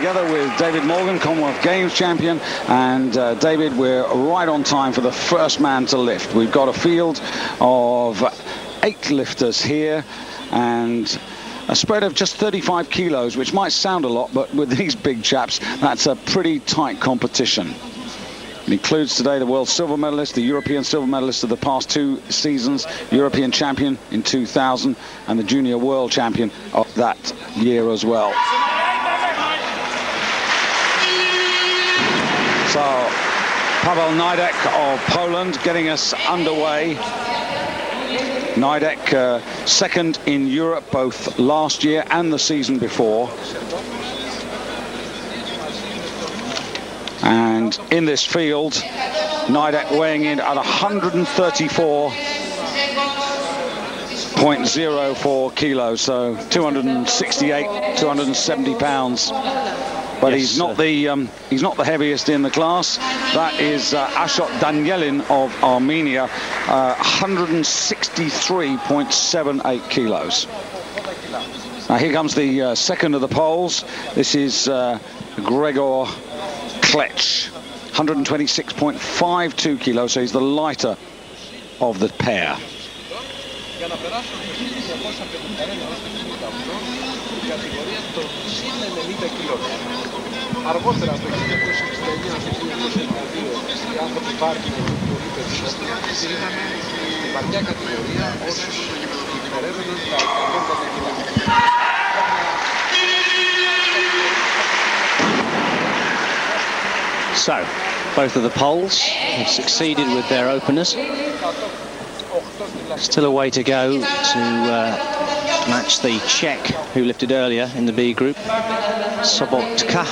together with David Morgan, Commonwealth Games champion. And David, we're right on time for the first man to lift. We've got a field of 8 lifters here and a spread of just 35 kilos, which might sound a lot, but with these big chaps, that's a pretty tight competition. It includes today the world silver medalist, the European silver medalist of the past 2 seasons, European champion in 2000, and the junior world champion of that year as well. So, Paweł Najdek of Poland getting us underway. Najdek second in Europe both last year and the season before. And in this field, Najdek weighing in at 134.04 kilos, so 268, 270 pounds. But yes, he's not the heaviest in the class. That is Ashot Danielin of Armenia, 163.78 kilos. Now here comes the second of the poles. This is Gregor Klech, 126.52 kilos, so he's the lighter of the pair. Αργότερα το 1969 οι άνθρωποι πάρκινγκ του πολίτες είδαμε τη βαριά κατηγορία όσους υπερεύαιναν τα 150 So, both of the poles have succeeded with their openers. Still a way to go to match the Czech who lifted earlier in the B group, Sobotka.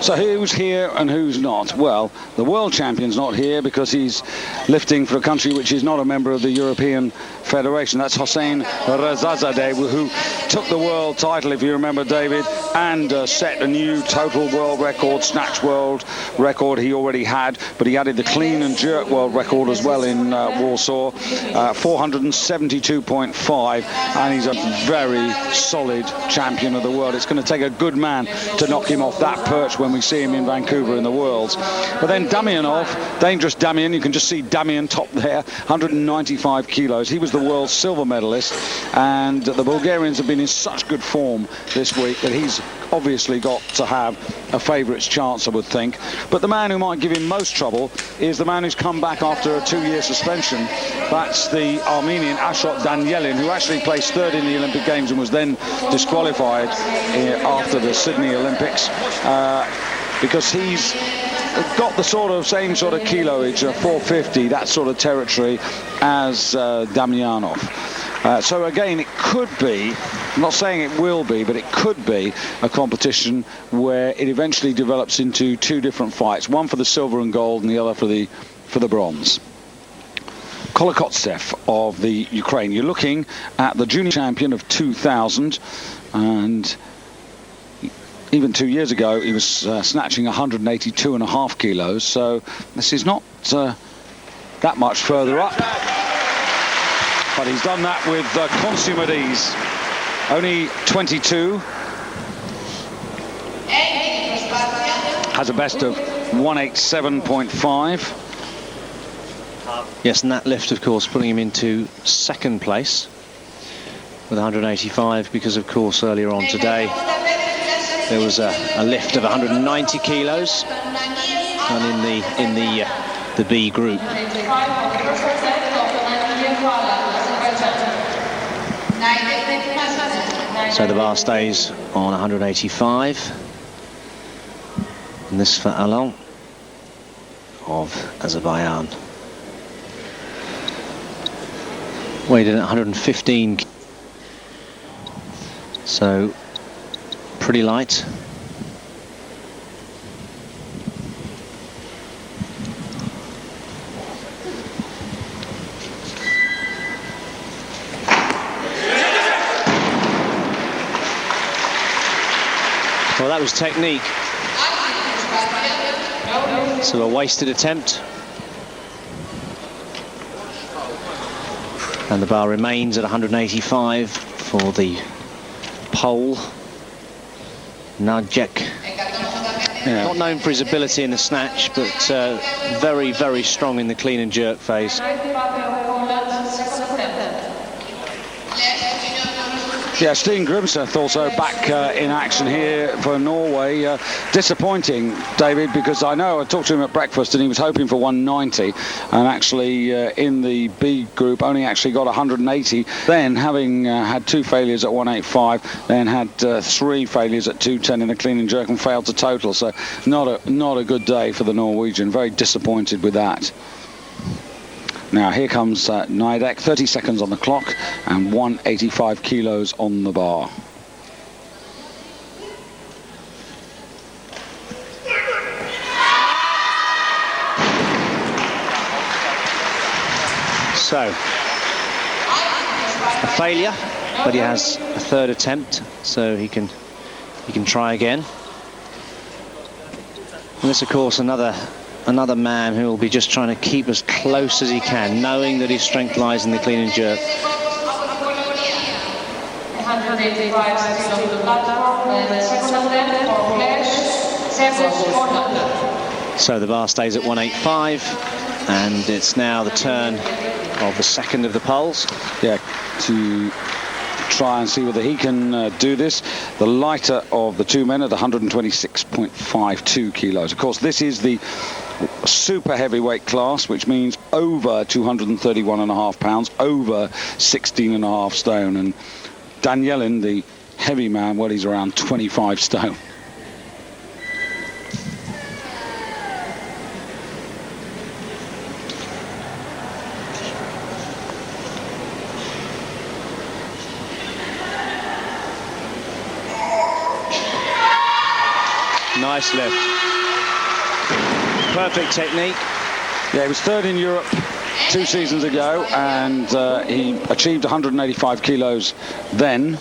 So who's here and who's not? Well, the world champion's not here because he's lifting for a country which is not a member of the European Federation. That's Hossein Rezazadeh, who took the world title, if you remember, David, and set a new total world record, snatch world record he already had, but he added the clean and jerk world record as well in Warsaw, 472.5, and he's a very solid champion of the world. It's going to take a good man to knock him off that perch when we see him in Vancouver in the Worlds. But then Damianov, dangerous Damian, you can just see Damian top there, 195 kilos. He was the world silver medalist, and the Bulgarians have been in such good form this week that he's obviously got to have a favourites chance, I would think. But the man who might give him most trouble is the man who's come back after a 2-year suspension. That's the Armenian Ashot Danielin, who actually placed 3rd in the Olympic Games and was then disqualified after the Sydney Olympics because he's got the same sort of kiloage, 450, that sort of territory as Damianov. So again, it could be, I'm not saying it will be, but it could be a competition where it eventually develops into 2 different fights, one for the silver and gold and the other for the bronze. Kolokotsev of the Ukraine. You're looking at the junior champion of 2000, and even 2 years ago he was snatching 182.5 kilos, so this is not that much further up. But he's done that with consummate ease. Only 22. Has a best of 187.5. Yes, and that lift, of course, putting him into 2nd place with 185, because, of course, earlier on today there was a lift of 190 kilos, and in the B group. So the bar stays on 185. And this for Alain of Azerbaijan. Weighed in at 115. So pretty light. Well, that was technique. So a wasted attempt. And the bar remains at 185 for the pole. Najek. Yeah. Not known for his ability in the snatch, but very, very strong in the clean and jerk phase. Yeah, Steen Grimseth also back in action here for Norway. Disappointing, David, because I know I talked to him at breakfast and he was hoping for 190, and actually in the B group only actually got 180. Then, having had 2 failures at 185, then had 3 failures at 210 in the clean and jerk and failed to total. So not a good day for the Norwegian. Very disappointed with that. Now here comes Nidek, 30 seconds on the clock and 185 kilos on the bar. So, a failure, but he has a 3rd attempt, so he can try again. And this, of course, another man who will be just trying to keep as close as he can, knowing that his strength lies in the clean and jerk. So the bar stays at 185, and it's now the turn of the second of the poles. Yeah, to try and see whether he can do this. The lighter of the 2 men at 126.52 kilos. Of course, this is the super heavyweight class, which means over 231.5 pounds, over 16.5 stone. And Danielin, the heavy man, well, he's around 25 stone. Nice lift. Perfect technique. Yeah, he was 3rd in Europe 2 seasons ago, and he achieved 185 kilos then.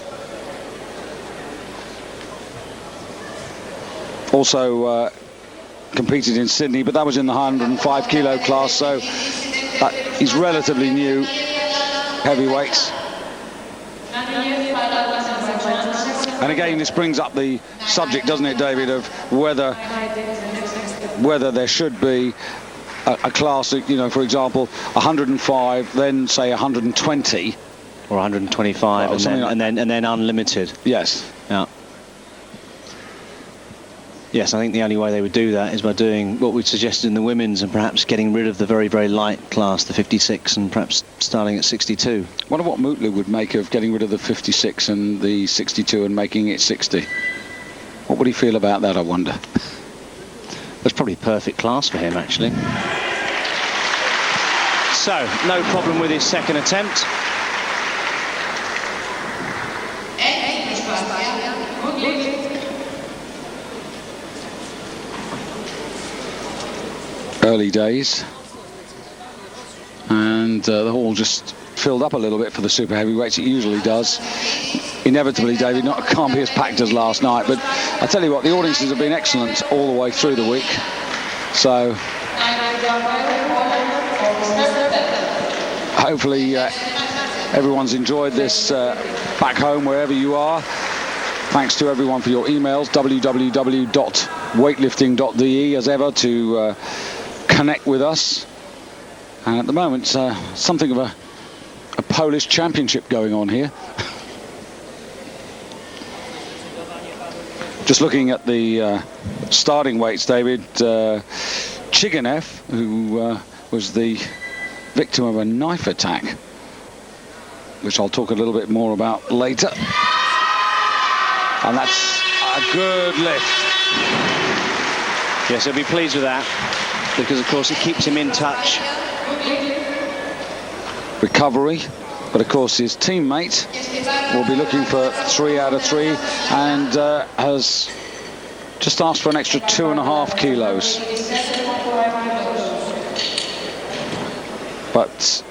Also competed in Sydney, but that was in the 105 kilo class, so he's relatively new heavyweights. And again, this brings up the subject, doesn't it, David, of whether there should be a class, you know, for example, 105, then say 120, or 125, well, and then unlimited. Yes. Yeah. Yes, I think the only way they would do that is by doing what we've suggested in the women's, and perhaps getting rid of the very, very light class, the 56, and perhaps starting at 62. Wonder what Mutlu would make of getting rid of the 56 and the 62 and making it 60. What would he feel about that, I wonder? That's probably a perfect class for him, actually. So, no problem with his second attempt. Early days, and the hall just filled up a little bit for the super heavyweights. It usually does. Inevitably, David, can't be as packed as last night, but I tell you what, the audiences have been excellent all the way through the week, so hopefully everyone's enjoyed this back home wherever you are. Thanks to everyone for your emails, www.weightlifting.de as ever, to connect with us. And at the moment, something of a Polish championship going on here. Just looking at the starting weights, David, Chiganev, who was the victim of a knife attack, which I'll talk a little bit more about later. And that's a good lift. Yes, he'll be pleased with that, because of course it keeps him in touch. Recovery, but of course his teammate will be looking for 3 out of 3, and has just asked for an extra 2.5 kilos. But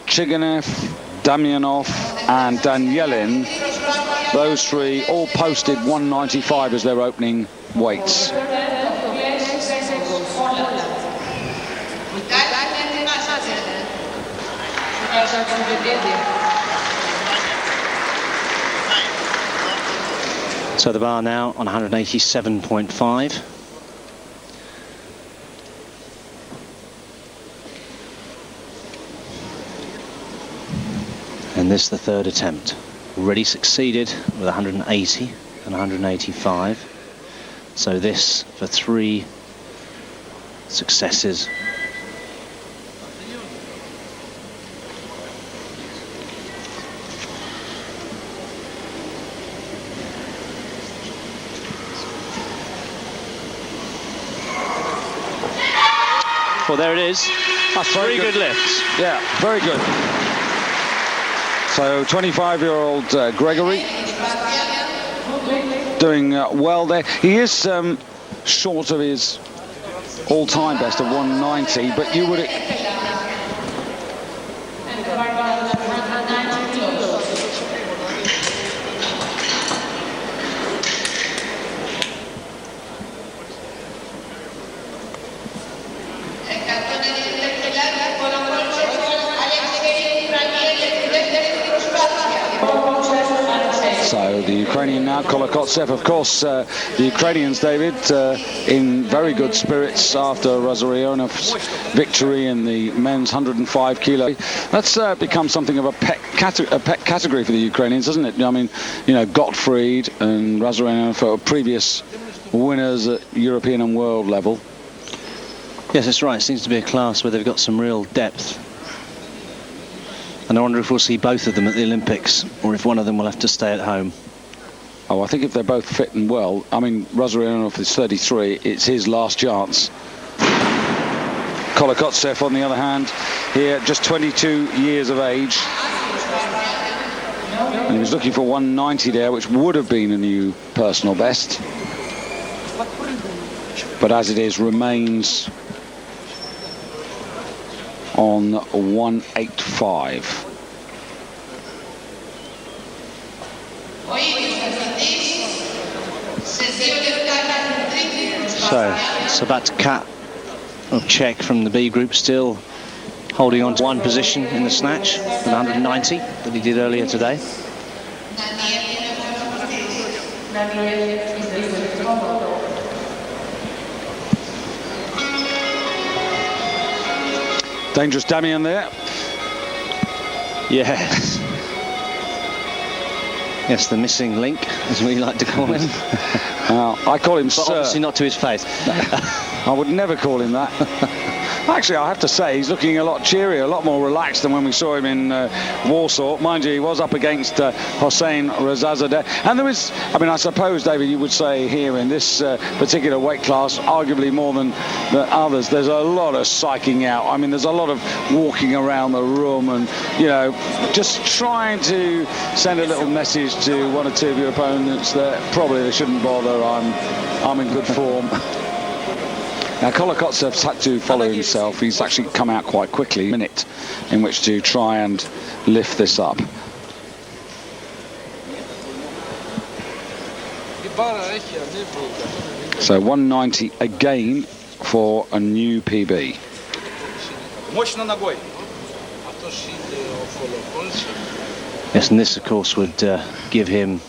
Chiganev, Damianov and Danielin, those 3 all posted 195 as their opening weights. So the bar now on 187.5. And this the third attempt. Already succeeded with 180 and 185. So this for 3 successes. Well, there it is. That's very good lifts. Yeah, very good. So 25-year-old Gregory doing well there. He is short of his all-time best of 190, but you would... So the Ukrainian now, Kolokotsev, of course, the Ukrainians, David, in very good spirits after Razorionov's victory in the men's 105 kilo. That's become something of a pet category for the Ukrainians, hasn't it? I mean, you know, Gottfried and Razorionov are previous winners at European and world level. Yes, that's right. It seems to be a class where they've got some real depth. And I wonder if we'll see both of them at the Olympics, or if one of them will have to stay at home. Oh, I think if they're both fit and well, I mean, Razorionov is 33, it's his last chance. Kolokotsev, on the other hand, here, just 22 years of age. And he was looking for 190 there, which would have been a new personal best. But as it is, remains on 185. So it's about to cut or check from the B group, still holding on to one position in the snatch at 190 that he did earlier today. Dangerous Damian there. Yes. Yes, the missing link, as we like to call him. I call him but Sir. Obviously not to his face. I would never call him that. Actually, I have to say, he's looking a lot cheerier, a lot more relaxed than when we saw him in Warsaw. Mind you, he was up against Hossein Rezazadeh. And there is, I mean, I suppose, David, you would say here in this particular weight class, arguably more than the others, there's a lot of psyching out. I mean, there's a lot of walking around the room and, you know, just trying to send a little message to one or two of your opponents that probably they shouldn't bother, I'm in good form. Now, Kolokotsev's had to follow himself. He's actually come out quite quickly, a minute in which to try and lift this up. So 190 again for a new PB. Yes, and this, of course, would give him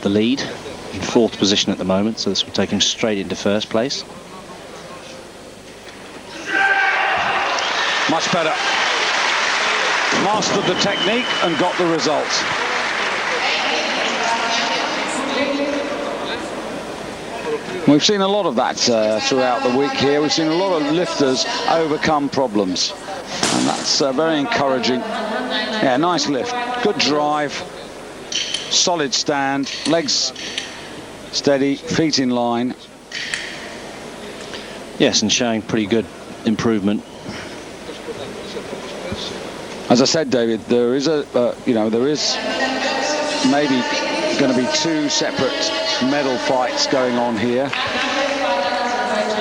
the lead in fourth position at the moment, so this would take him straight into first place. Much better. Mastered the technique and got the result. We've seen a lot of that throughout the week here. We've seen a lot of lifters overcome problems. And that's very encouraging. Yeah, nice lift. Good drive. Solid stand. Legs steady. Feet in line. Yes, and showing pretty good improvement. As I said, David, there is there is maybe going to be two separate medal fights going on here.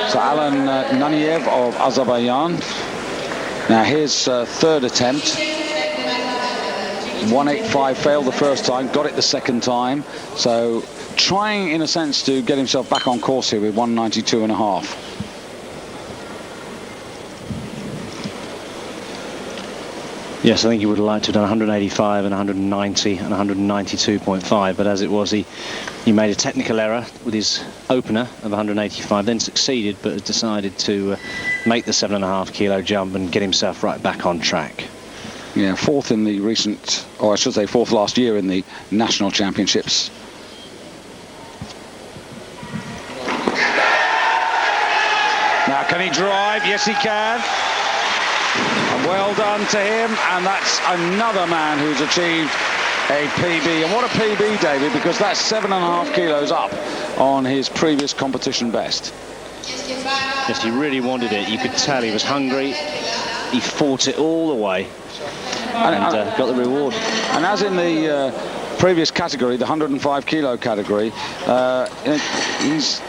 So Alan Naniev of Azerbaijan. Now his third attempt. 185 failed the first time, got it the second time. So trying, in a sense, to get himself back on course here with 192.5. Yes, I think he would have liked to have done 185 and 190 and 192.5, but as it was, he made a technical error with his opener of 185, then succeeded, but has decided to make the 7.5 kilo jump and get himself right back on track. Yeah, fourth in the recent, or I should say fourth last year in the national championships. Now, can he drive? Yes, he can. And well done to him. And that's another man who's achieved a PB. And what a PB, David, because that's 7.5 kilos up on his previous competition best. Yes, he really wanted it. You could tell he was hungry. He fought it all the way and got the reward. And as in the previous category, the 105 kilo category, he's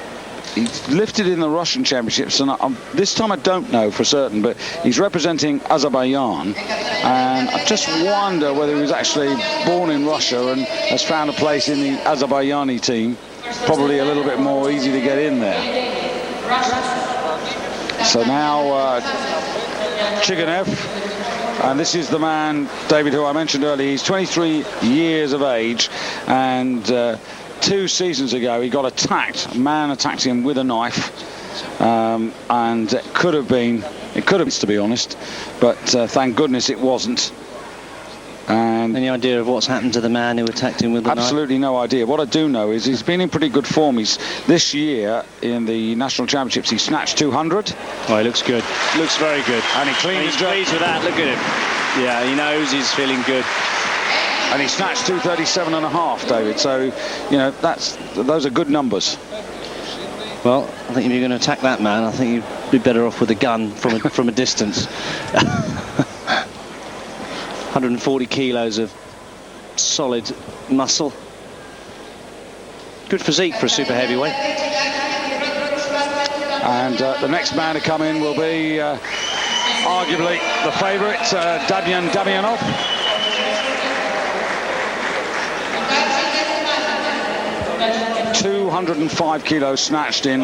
lifted in the Russian championships, and this time I don't know for certain, but he's representing Azerbaijan, and I just wonder whether he was actually born in Russia and has found a place in the Azerbaijani team, probably a little bit more easy to get in there. So now Chiganev, and this is the man, David, who I mentioned earlier. He's 23 years of age, and 2 seasons ago he got attacked. A man attacked him with a knife, and it could have been, to be honest, but thank goodness it wasn't. And any idea of what's happened to the man who attacked him with the knife? Absolutely no idea. What I do know is he's been in pretty good form. He's this year in the national championships, he snatched 200. Oh, he looks good. Looks very good. And he cleaned his pleased with that. Look at him. Yeah, he knows he's feeling good. And he snatched 237.5, David. So, you know, those are good numbers. Well, I think if you're going to attack that man, I think you'd be better off with a gun from a distance. 140 kilos of solid muscle. Good physique for a super heavyweight. And the next man to come in will be arguably the favourite, Damianov. ...205 kilos snatched in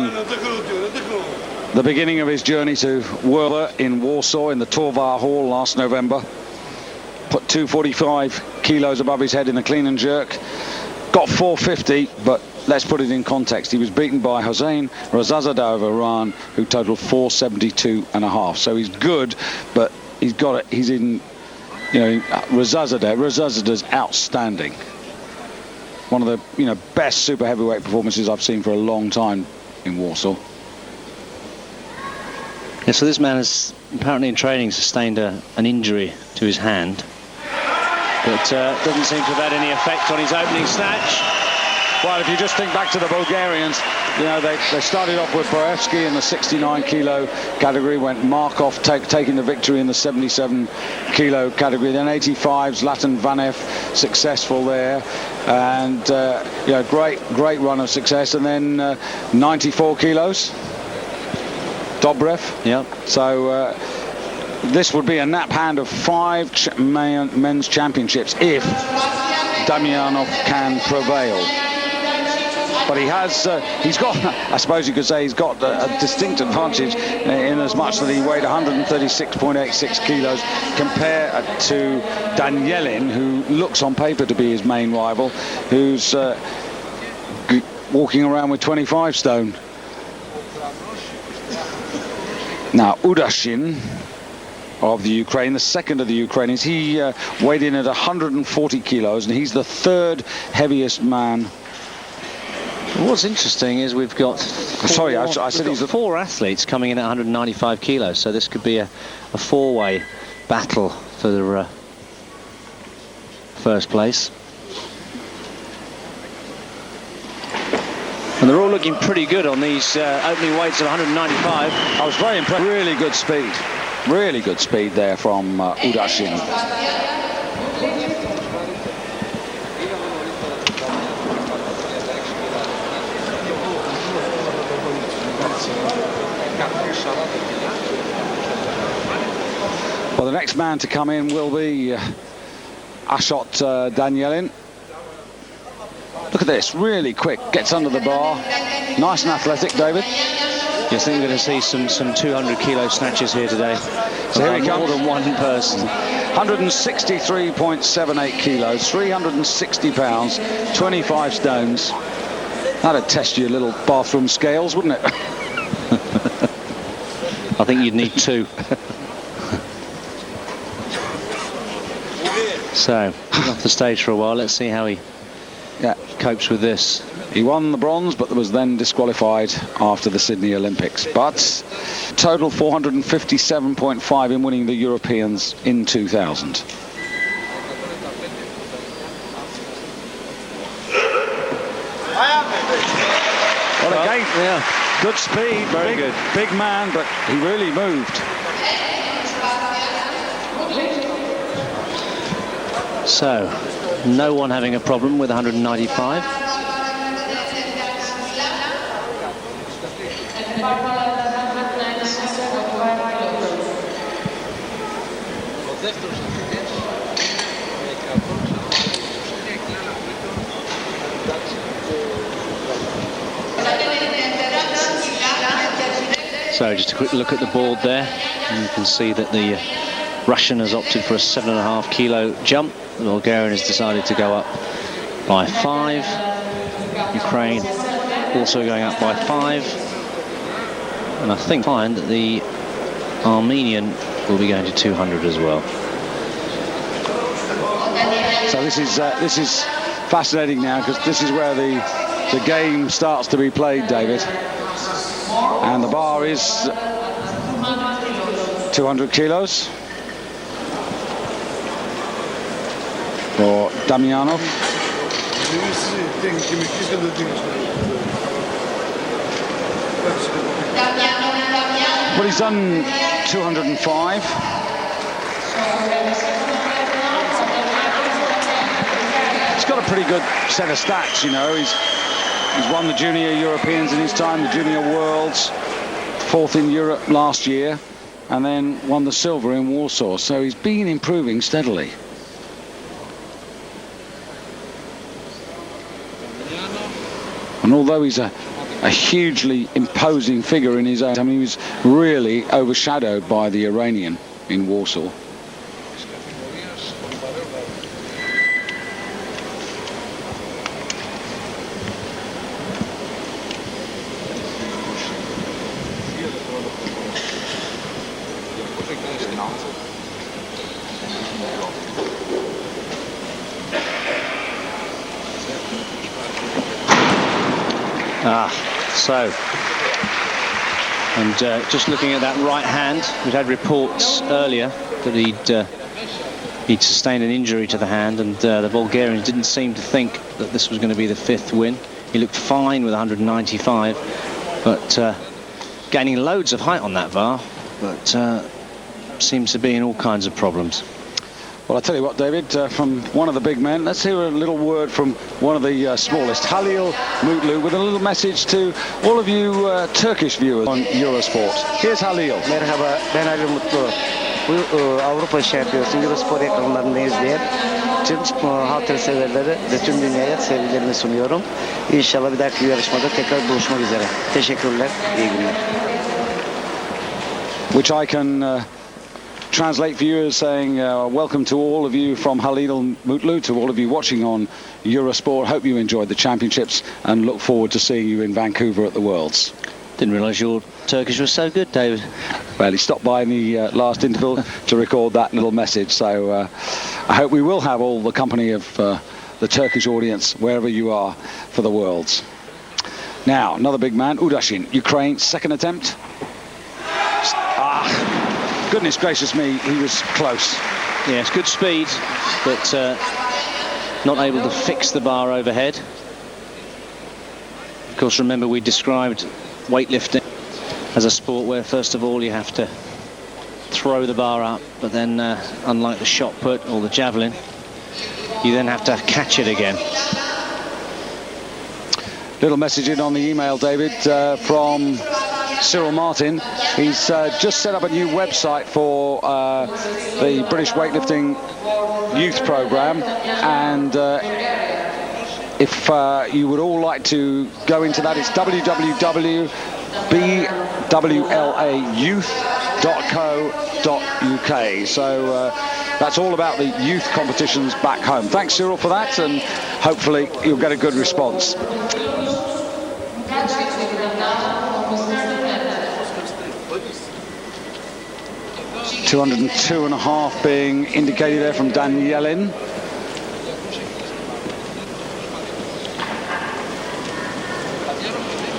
the beginning of his journey to Werle in Warsaw in the Torvar Hall last November. Put 245 kilos above his head in the clean and jerk. Got 450, but let's put it in context. He was beaten by Hossein Razazadeh of Iran, who totaled 472.5. So he's good, but he's in, you know, Razazadeh's outstanding. One of the, you know, best super heavyweight performances I've seen for a long time in Warsaw. Yeah, so this man has apparently in training sustained an injury to his hand, but doesn't seem to have had any effect on his opening snatch. Well, if you just think back to the Bulgarians, you know, they started off with Borevsky in the 69 kilo category, went Markov taking the victory in the 77 kilo category, then 85, Zlatan Vanev successful there, and you know, great run of success, and then 94 kilos, Dobrev. Yeah. So this would be a nap hand of 5 men's championships if Damianov can prevail. But he's got, I suppose you could say, he's got a distinct advantage in as much that he weighed 136.86 kilos compared to Danielin, who looks on paper to be his main rival, who's walking around with 25 stone. Now, Udashin of the Ukraine, the second of the Ukrainians, he weighed in at 140 kilos, and he's the 3rd heaviest man. What's interesting is we've got four athletes coming in at 195 kilos, so this could be a four-way battle for the first place. And they're all looking pretty good on these opening weights of 195. I was very impressed. Really good speed there from Udashin. Well, the next man to come in will be Ashot Danielin. Look at this, really quick, gets under the bar. Nice and athletic, David. Yes, I think we're going to see some 200 kilo snatches here today. So here he comes. More than one person. 163.78 kilos, 360 pounds, 25 stones. That'd test your little bathroom scales, wouldn't it? I think you'd need two. So, off the stage for a while. Let's see how he copes with this. He won the bronze, but was then disqualified after the Sydney Olympics. But total 457.5 in winning the Europeans in 2000. Well, again, good speed, very good. Big man, but he really moved. So, no one having a problem with 195. So just a quick look at the board there, and you can see that the Russian has opted for a 7.5 kilo jump. The Bulgarian has decided to go up by 5. Ukraine also going up by 5. And I think find that the Armenian will be going to 200 as well. So this is fascinating now, because this is where the game starts to be played, David. And the bar is 200 kilos for Damianov. Well, he's done 205. He's got a pretty good set of stats, you know. He's won the Junior Europeans in his time, the Junior Worlds, 4th in Europe last year, and then won the silver in Warsaw. So he's been improving steadily. And although he's a hugely imposing figure in his own, I mean, he was really overshadowed by the Iranian in Warsaw. So, and just looking at that right hand, we'd had reports earlier that he'd sustained an injury to the hand, and the Bulgarians didn't seem to think that this was going to be the 5th win. He looked fine with 195, but gaining loads of height on that bar, but seems to be in all kinds of problems. Well, I'll tell you what, David, from one of the big men, let's hear a little word from one of the smallest, Halil Mutlu, with a little message to all of you Turkish viewers on Eurosport. Here's Halil. Merhaba, ben Halil Mutlu. Bu Avrupa Şampiyonası Eurosport ekranlarında izleyen tüm halter severleri ve tüm dünyaya sevgilerimi sunuyorum. İnşallah bir dahaki yarışmada tekrar buluşmak üzere. Teşekkürler, iyi günler. Which I can translate for you as saying welcome to all of you from Halil Mutlu, to all of you watching on Eurosport. Hope you enjoyed the championships and look forward to seeing you in Vancouver at the Worlds. Didn't realise your Turkish was so good, David. Well, he stopped by in the last interval to record that little message, so I hope we will have all the company of the Turkish audience wherever you are for the Worlds. Now, another big man, Udashin, Ukraine, second attempt. Goodness gracious me, he was close. Yes, good speed, but not able to fix the bar overhead. Of course, remember we described weightlifting as a sport where first of all you have to throw the bar up, but then unlike the shot put or the javelin, you then have to catch it again. Little message in on the email, David, from Cyril Martin. He's just set up a new website for the British Weightlifting Youth Programme, and if you would all like to go into that, it's www.bwlayouth.co.uk. So That's all about the youth competitions back home. Thanks, Cyril, for that, and hopefully you'll get a good response. 202.5 being indicated there from Danielin.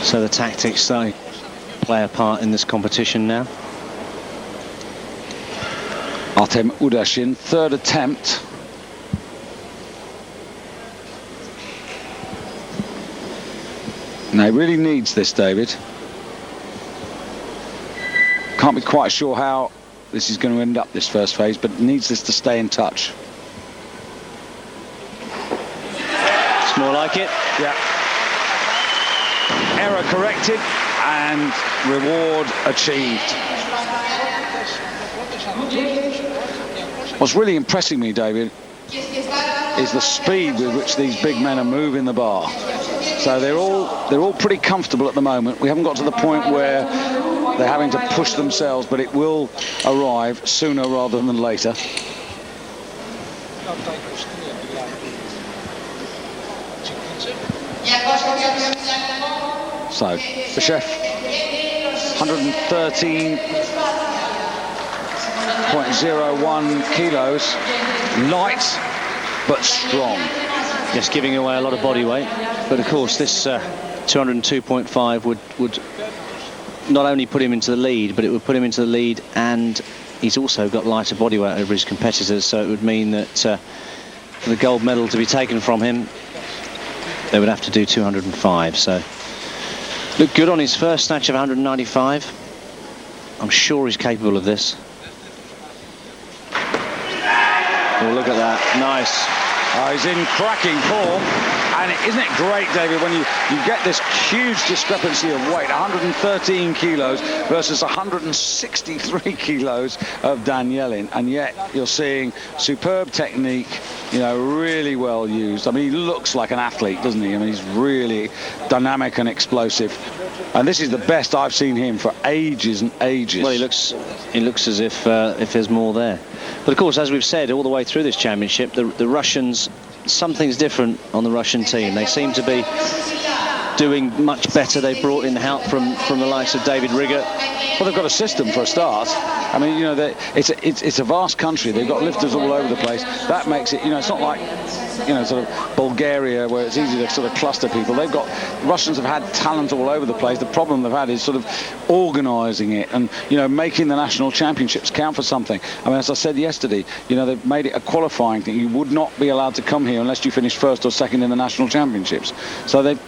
So the tactics starting to play a part in this competition now. Artem Udashin, third attempt. Now he really needs this, David. Can't be quite sure how this is going to end up, this first phase, but needs this to stay in touch. It's more like it. Yeah. Error corrected and reward achieved. What's really impressing me, David, is the speed with which these big men are moving the bar. So they're all pretty comfortable at the moment. We haven't got to the point where they're having to push themselves, but it will arrive sooner rather than later. So the chef, 113.01 kilos, light but strong. Just giving away a lot of body weight, but of course this 202.5 would not only put him into the lead, but it would put him into the lead, and he's also got lighter body weight over his competitors, so it would mean that for the gold medal to be taken from him, they would have to do 205. So looked good on his first snatch of 195. I'm sure he's capable of this. Oh, look at that. Nice. He's in cracking form, and isn't it great, David, when you get this huge discrepancy of weight, 113 kilos versus 163 kilos of Danielin, and yet you're seeing superb technique, you know, really well used. I mean, he looks like an athlete, doesn't he? I mean, he's really dynamic and explosive, and this is the best I've seen him for ages and ages. Well, he looks as if there's more there. But of course, as we've said all the way through this championship, the Russians, something's different on the Russian team. They seem to be doing much better. They brought in help from the likes of David Rigger. Well, they've got a system for a start. I mean, you know, it's a vast country. They've got lifters all over the place. That makes it, you know, it's not like, you know, sort of Bulgaria where it's easy to sort of cluster people. Russians have had talent all over the place. The problem they've had is sort of organising it and, you know, making the national championships count for something. I mean, as I said yesterday, you know, they've made it a qualifying thing. You would not be allowed to come here unless you finish first or second in the national championships. So they've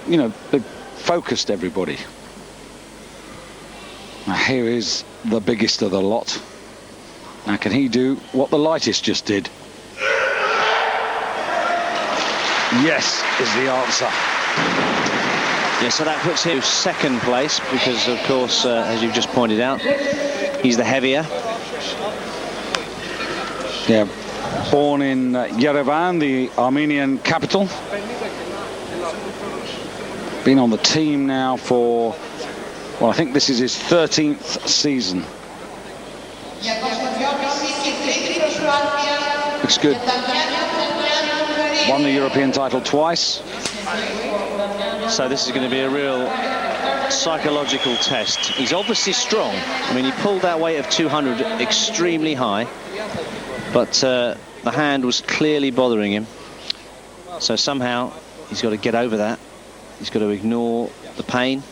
focused everybody. Now here is the biggest of the lot. Now can he do what the lightest just did? Yes is the answer. Yeah, so that puts him second place because, of course, as you've just pointed out, he's the heavier. Yeah, born in Yerevan, the Armenian capital. Been on the team now for, well, I think this is his 13th season. Looks good. Won the European title twice. So this is going to be a real psychological test. He's obviously strong. I mean, he pulled that weight of 200 extremely high, but the hand was clearly bothering him. So somehow he's got to get over that. He's got to ignore the pain.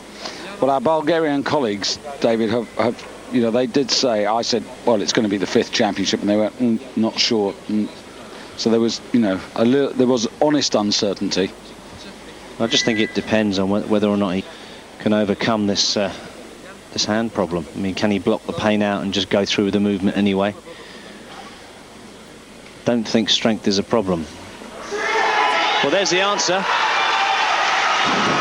Well, our Bulgarian colleagues, David, have you know, they did say, I said, well, it's going to be the 5th championship, and they went, not sure. So there was, you know, there was honest uncertainty. I just think it depends on whether or not he can overcome this this hand problem. I mean, can he block the pain out and just go through with the movement anyway? Don't think strength is a problem. Well, there's the answer.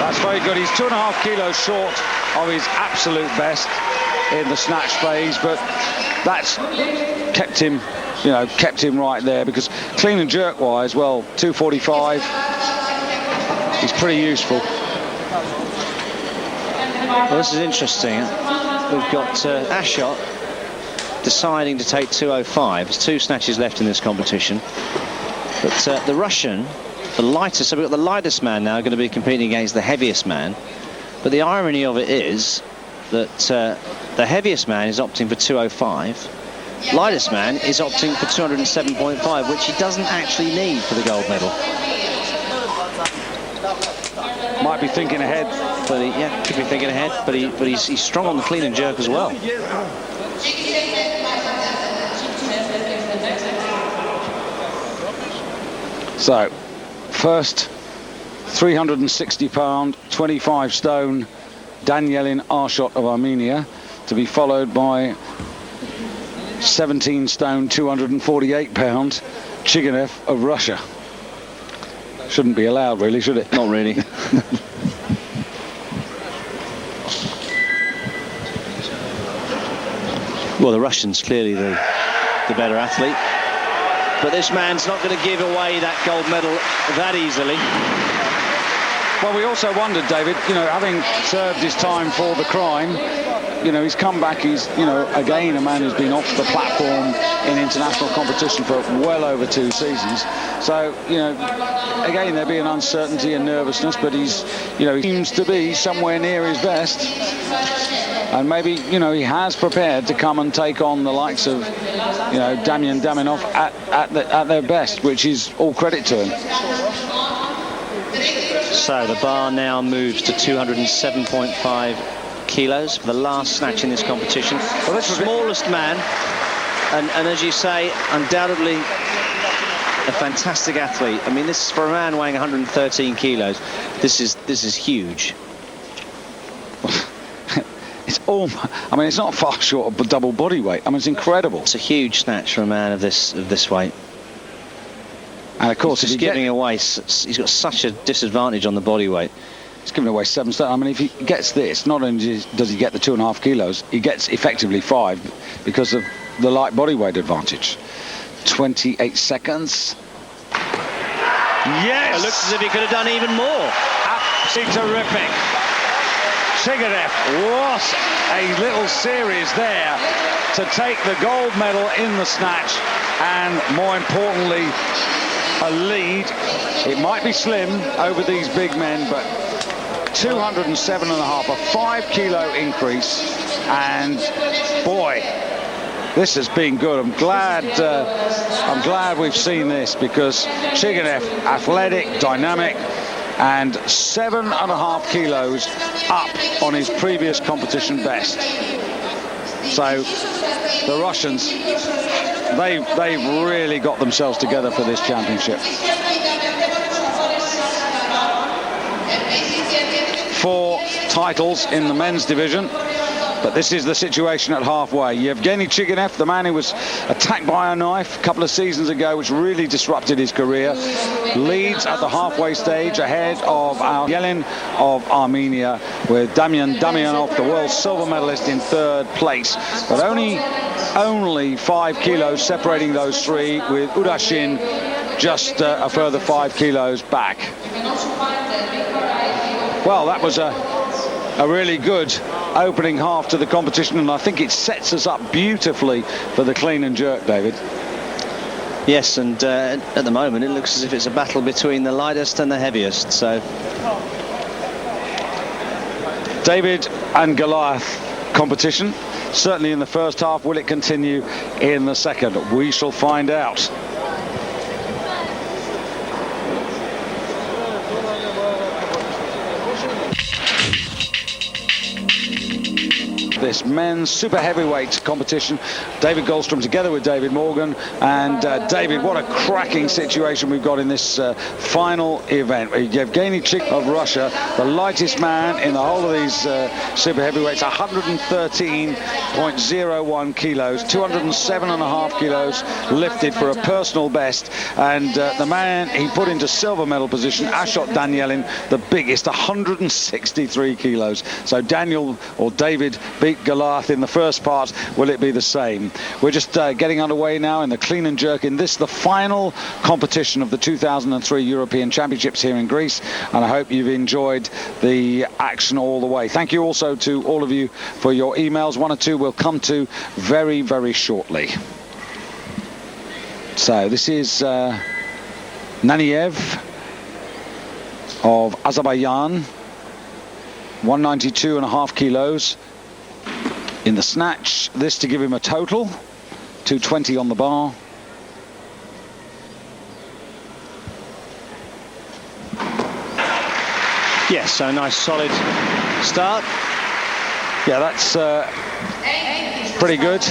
That's very good. He's 2.5 kilos short of his absolute best in the snatch phase, but that's kept him, you know, kept him right there, because clean and jerk wise, well, 245, he's pretty useful. Well, this is interesting. We've got Ashot deciding to take 205. There's 2 snatches left in this competition. But the Russian, the lightest, so we've got the lightest man now going to be competing against the heaviest man. But the irony of it is that the heaviest man is opting for 205. Lightest man is opting for 207.5, which he doesn't actually need for the gold medal. Might be thinking ahead. But yeah, could be thinking ahead. But he's strong on the clean and jerk as well. So, first 360-pound, 25 stone Danielin Arshot of Armenia, to be followed by 17 stone, 248 pound Chiganev of Russia. Shouldn't be allowed, really, should it? Not really. Well, the Russian's clearly the better athlete, but this man's not going to give away that gold medal that easily. Well, we also wondered, David, you know, having served his time for the crime, you know, he's come back, he's, you know, again a man who's been off the platform in international competition for well over 2 seasons. So, you know, again, there'd be an uncertainty and nervousness, but he's, you know, he seems to be somewhere near his best. And maybe, you know, he has prepared to come and take on the likes of, you know, Damian Daminov at their best, which is all credit to him. So the bar now moves to 207.5 kilos for the last snatch in this competition. Well, that's the smallest man, and as you say, undoubtedly a fantastic athlete. I mean, this is for a man weighing 113 kilos. This is huge. It's all, I mean, it's not far short of double body weight. I mean, it's incredible. It's a huge snatch for a man of this weight. And of course, he's giving away, he's got such a disadvantage on the body weight. He's giving away 7 stone. I mean, if he gets this, not only does he get the 2.5 kilos, he gets effectively 5 because of the light body weight advantage. 28 seconds. Yes! It looks as if he could have done even more. Absolutely terrific. Chiganev, what a little series there to take the gold medal in the snatch, and more importantly, a lead. It might be slim over these big men, but 207.5, a 5 kilo increase, and boy, this has been good. I'm glad we've seen this, because Chiganev, athletic, dynamic, and 7.5 kilos up on his previous competition best. So the Russians, they've really got themselves together for this championship. 4 titles in the men's division, but this is the situation at halfway. Yevgeny Chiganev, the man who was attacked by a knife a couple of seasons ago, which really disrupted his career, leads at the halfway stage ahead of Yelin of Armenia, with Damian Damianov, the world silver medalist, in 3rd place. But only 5 kilos separating those 3, with Udashin just a further 5 kilos back. Well, that was a really good opening half to the competition, and I think it sets us up beautifully for the clean and jerk, David. Yes, and at the moment it looks as if it's a battle between the lightest and the heaviest. So David and Goliath competition, certainly in the first half. Will it continue in the second? We shall find out. This men's super heavyweight competition, David Goldstrom together with David Morgan. And David, what a cracking situation we've got in this final event. Yevgeny Chiganev of Russia, the lightest man in the whole of these super heavyweights, 113.01 kilos, 207.5 kilos lifted for a personal best. And the man he put into silver medal position, Arshot Danielin, the biggest, 163 kilos. So Daniel, or David, being beat Goliath in the first part, will it be the same? We're just getting underway now in the clean and jerk in this, the final competition of the 2003 European Championships here in Greece, and I hope you've enjoyed the action all the way. Thank you also to all of you for your emails. One or two we'll come to very, very shortly. So this is Naniev of Azerbaijan, 192.5 kilos in the snatch. This to give him a total 220 on the bar. Yes, so a nice solid start. Yeah, that's pretty good.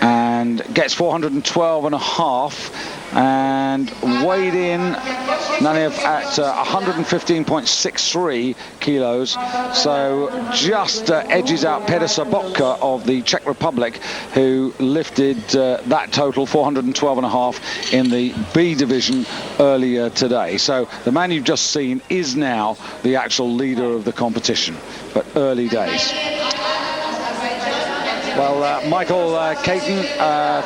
And gets 412.5 and weighed in Naniev at 115.63 kilos, so just edges out Petr Sobotka of the Czech Republic, who lifted that total 412.5 in the B division earlier today. So the man you've just seen is now the actual leader of the competition, but early days. Well, Michael Caton,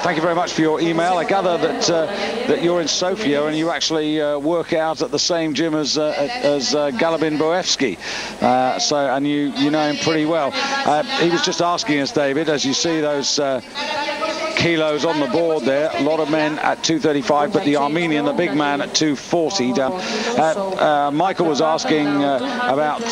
thank you very much for your email. I gather that you're in Sofia and you actually work out at the same gym as Galabin Boevsky. And you know him pretty well. He was just asking us, David, as you see those kilos on the board there, a lot of men at 235, but the Armenian, the big man, at 240 down. Michael was asking about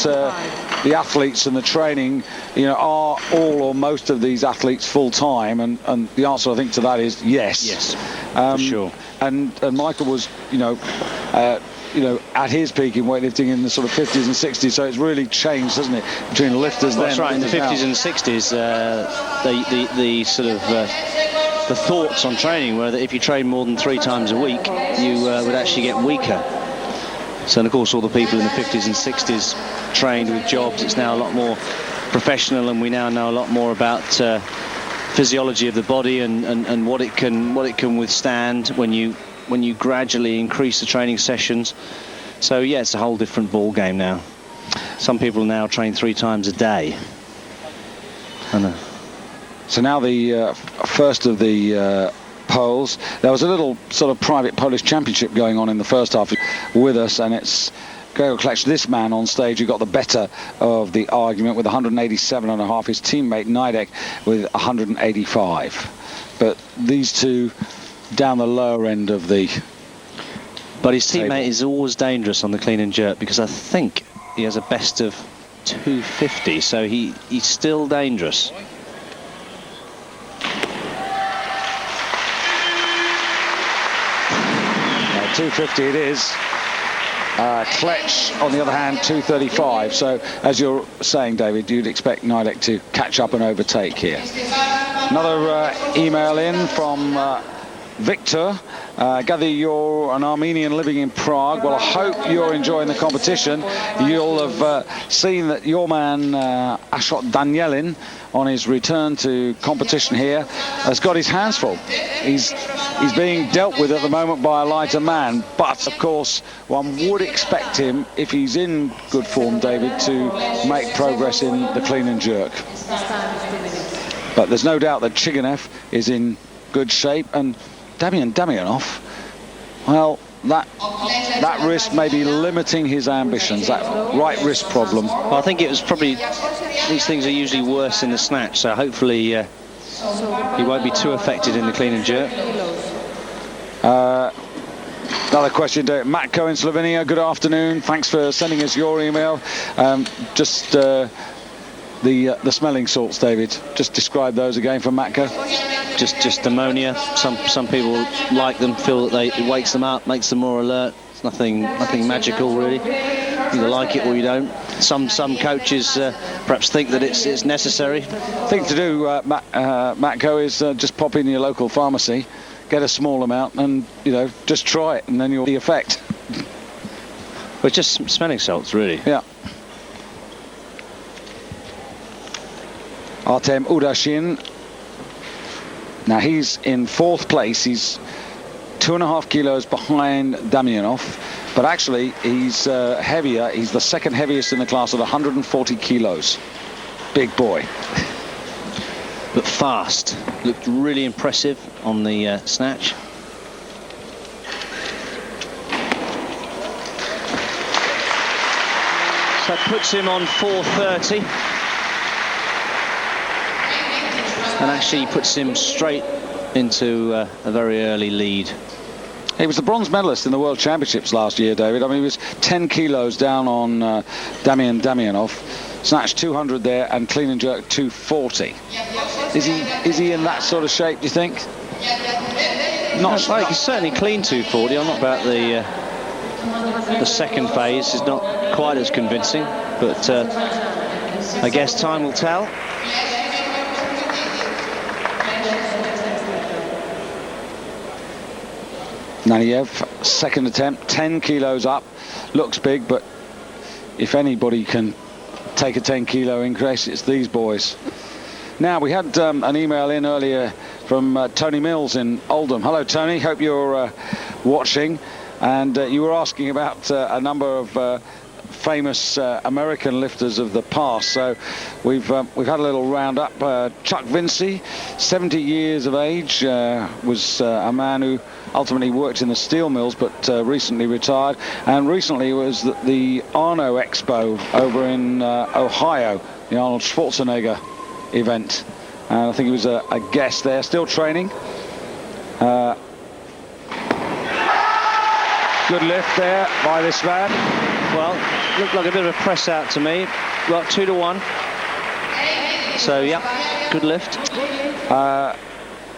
the athletes and the training. You know, are all or most of these athletes full-time? And the answer, I think, to that is yes. Yes, for sure. And Michael was, at his peak in weightlifting in the sort of 50s and 60s, so it's really changed, hasn't it, between the lifters then? That's right. In the 50s and 60s, the sort of the thoughts on training were that if you train more than 3 times a week, you would actually get weaker. So, and of course, all the people in the 50s and 60s trained with jobs. It's now a lot more professional, and we now know a lot more about physiology of the body and what it can withstand when you gradually increase the training sessions. So yeah, it's a whole different ball game now. Some people now train 3 times a day. So now the first of the Poles. There was a little sort of private Polish championship going on in the first half with us, and it's Gregor Klech, this man on stage, who got the better of the argument with 187.5. His teammate Nidek with 185. But these two down the lower end of the... But his teammate is always dangerous on the clean and jerk, because I think he has a best of 250, so he's still dangerous. 250 it is. Klech, on the other hand, 235. So, as you're saying, David, you'd expect Nidek to catch up and overtake here. Another email in from Victor. Gather you're an Armenian living in Prague. Well, I hope you're enjoying the competition. You'll have seen that your man Ashot Danielin, on his return to competition here, has got his hands full. He's being dealt with at the moment by a lighter man, but of course one would expect him, if he's in good form, David, to make progress in the clean and jerk. But there's no doubt that Chiganev is in good shape, and Damian Damianov, well, that wrist may be limiting his ambitions, that right wrist problem. Well, I think it was probably, these things are usually worse in the snatch, so hopefully he won't be too affected in the clean and jerk. Another question, Matko in Slovenia. Good afternoon. Thanks for sending us your email. Just the smelling salts, David. Just describe those again for Matko. Just ammonia. Some people like them, feel that it wakes them up, makes them more alert. It's nothing magical really. You either like it or you don't. Some coaches perhaps think that it's necessary. Thing to do, Matko, is just pop in your local pharmacy, get a small amount, and just try it, and then you'll see the effect. Well, it's just smelling salts, really. Yeah. Artem Udashin. Now he's in 4th place. He's 2.5 kilos behind Damianov, but actually he's heavier. He's the 2nd heaviest in the class at 140 kilos. big boy. But fast. Looked really impressive on the snatch. So puts him on 4:30. And actually puts him straight into a very early lead. He was the bronze medalist in the World Championships last year, David. I mean, he was 10 kilos down on Damian Damianov. Snatch 200 there and clean and jerk 240. Is he in that sort of shape, do you think? Not like he's certainly clean 240. I'm not about the second phase. Is not quite as convincing, but I guess time will tell. Naniev, second attempt, 10 kilos up, looks big, but if anybody can take a 10 kilo increase, it's these boys. Now, we had an email in earlier from Tony Mills in Oldham. Hello, Tony, hope you're watching. And you were asking about a number of famous American lifters of the past. So we've had a little roundup. Chuck Vinci, 70 years of age, was a man who ultimately worked in the steel mills, but recently retired. And recently was the Arno Expo over in Ohio, the Arnold Schwarzenegger event. And I think he was a guest there, still training. Good lift there by this man. Well, looked like a bit of a press out to me. Got 2-1. So, yeah, good lift.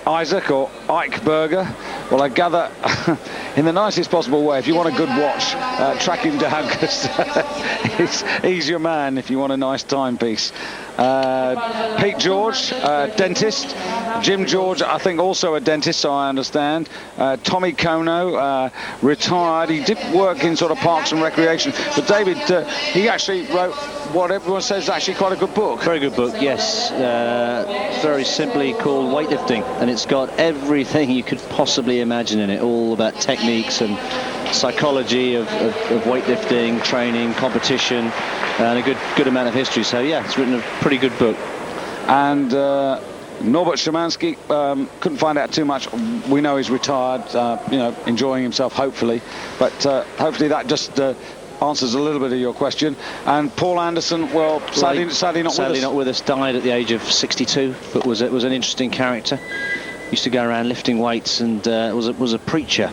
Isaac or Ike Berger. Well, I gather in the nicest possible way, if you want a good watch, track him down, because he's your man if you want a nice timepiece. Pete George, dentist. Jim George, I think also a dentist, so I understand. Tommy Kono, retired. He did work in sort of parks and recreation. But David, he actually wrote what everyone says is actually quite a good book. Very good book, yes. Very simply called Weightlifting. And it's got everything you could possibly imagine in it. All about techniques and psychology of weightlifting, training, competition, and a good amount of history. So, yeah, it's written a pretty good book. And Norbert Szymanski, couldn't find out too much. We know he's retired, you know, enjoying himself, hopefully. But hopefully that just answers a little bit of your question. And Paul Anderson, well, sadly not with us. Died at the age of 62, but was an interesting character. Used to go around lifting weights and was a preacher.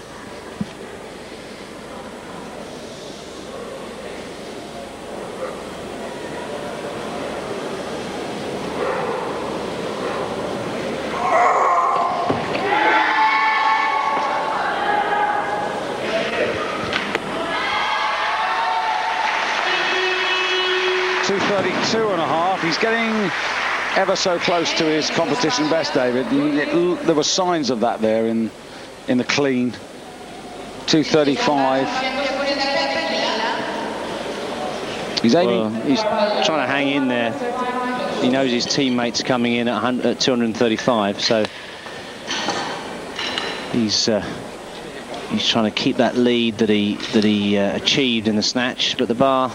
He's getting ever so close to his competition best, David. There were signs of that there in the clean. 235. He's aiming. Well, he's trying to hang in there. He knows his teammates coming in at 235, so he's trying to keep that lead that he achieved in the snatch. But the bar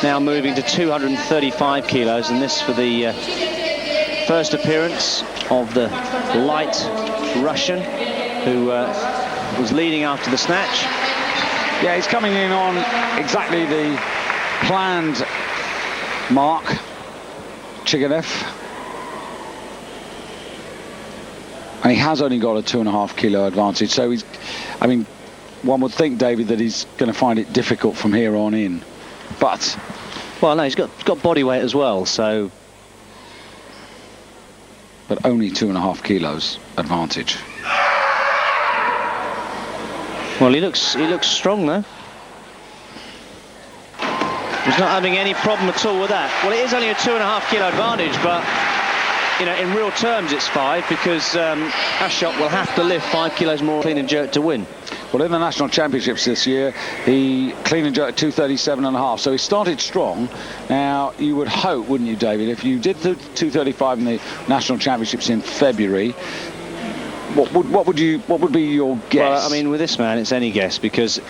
now moving to 235 kilos, and this for the first appearance of the light Russian, who was leading after the snatch. Yeah, he's coming in on exactly the planned mark, Chiganev. And he has only got a 2.5 kilo advantage, so he's, I mean, one would think, David, that he's going to find it difficult from here on in. But, well, no, he's got body weight as well, so. But only 2.5 kilos advantage. Well, he looks strong though. He's not having any problem at all with that. Well, it is only a 2.5 kilo advantage, but you know, in real terms, it's 5 because Ashok will have to lift 5 kilos more clean and jerk to win. Well, in the national championships this year, he clean and jerk 237.5, so he started strong. Now, you would hope, wouldn't you, David, if you did the 235 in the national championships in February, what would be your guess? Well, I mean, with this man, it's any guess, because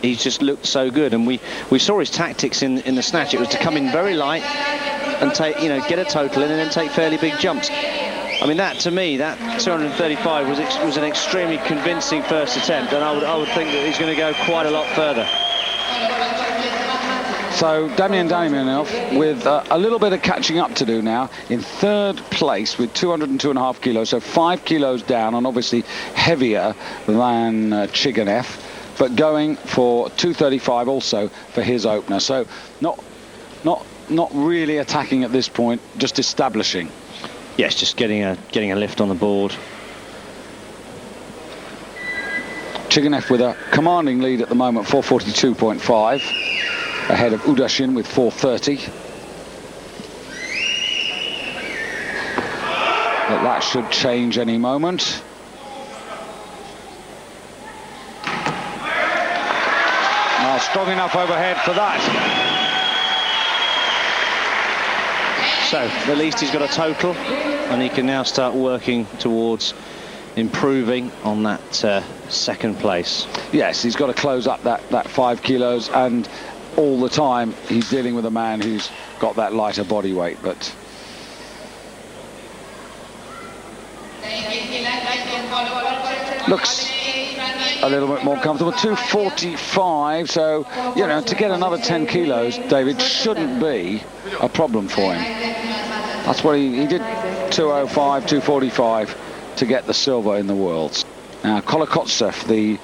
he just looked so good, and we saw his tactics in the snatch. It was to come in very light, and take, you know, get a total in and then take fairly big jumps. I mean, that to me, that 235 was an extremely convincing first attempt, and I would think that he's going to go quite a lot further. So Damianov with a little bit of catching up to do now, in third place with 202.5 kilos, so 5 kilos down, and obviously heavier than Chiganev, but going for 235 also for his opener. So not really attacking at this point, just establishing. Yes, just getting a lift on the board. Chiganev with a commanding lead at the moment, 442.5, ahead of Udashin with 430. But that should change any moment. Strong enough overhead for that. So at least he's got a total, and he can now start working towards improving on that second place. Yes, he's got to close up that 5 kilos, and all the time he's dealing with a man who's got that lighter body weight. But looks a little bit more comfortable. 245, so, you know, to get another 10 kilos, David, shouldn't be a problem for him. That's what he did, 205, 245 to get the silver in the Worlds. Now, Kolokotsev, the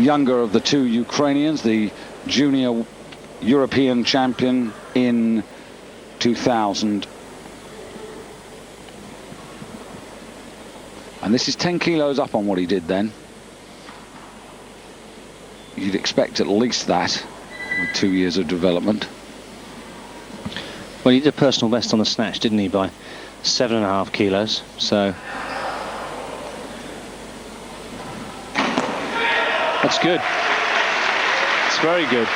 younger of the two Ukrainians, the junior European champion in 2000. And this is 10 kilos up on what he did then. You'd expect at least that with 2 years of development. Well, he did a personal best on the snatch, didn't he, by 7.5 kilos, so that's good. It's very good.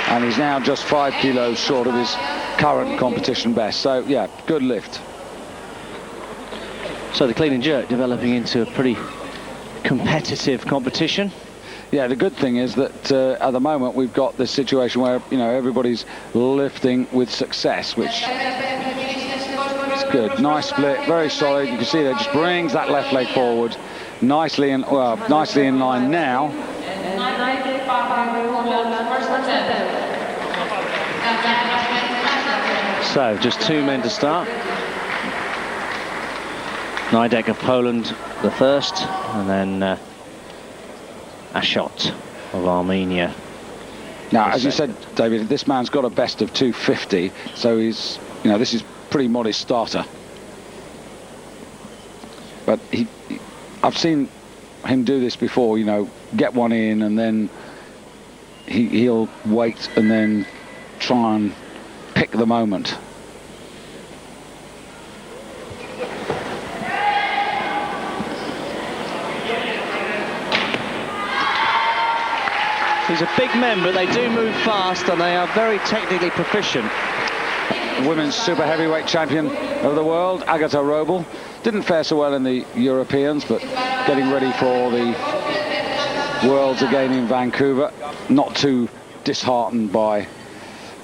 And he's now just 5 kilos short of his current competition best, so yeah, good lift. So the clean and jerk developing into a pretty competitive competition. Yeah, the good thing is that at the moment we've got this situation where, you know, everybody's lifting with success, which is good. Nice split, very solid. You can see that just brings that left leg forward nicely, and nicely in line now. So just 2 men to start. Nidek of Poland the first, and then Ashot of Armenia. Now, as you said, David, this man's got a best of 250, so he's, you know, this is pretty modest starter. But I've seen him do this before, you know, get one in and then he'll wait and then try and pick the moment. He's a big man, but they do move fast and they are very technically proficient. Women's super heavyweight champion of the world, Agata Roble, didn't fare so well in the Europeans, but getting ready for the Worlds again in Vancouver. Not too disheartened by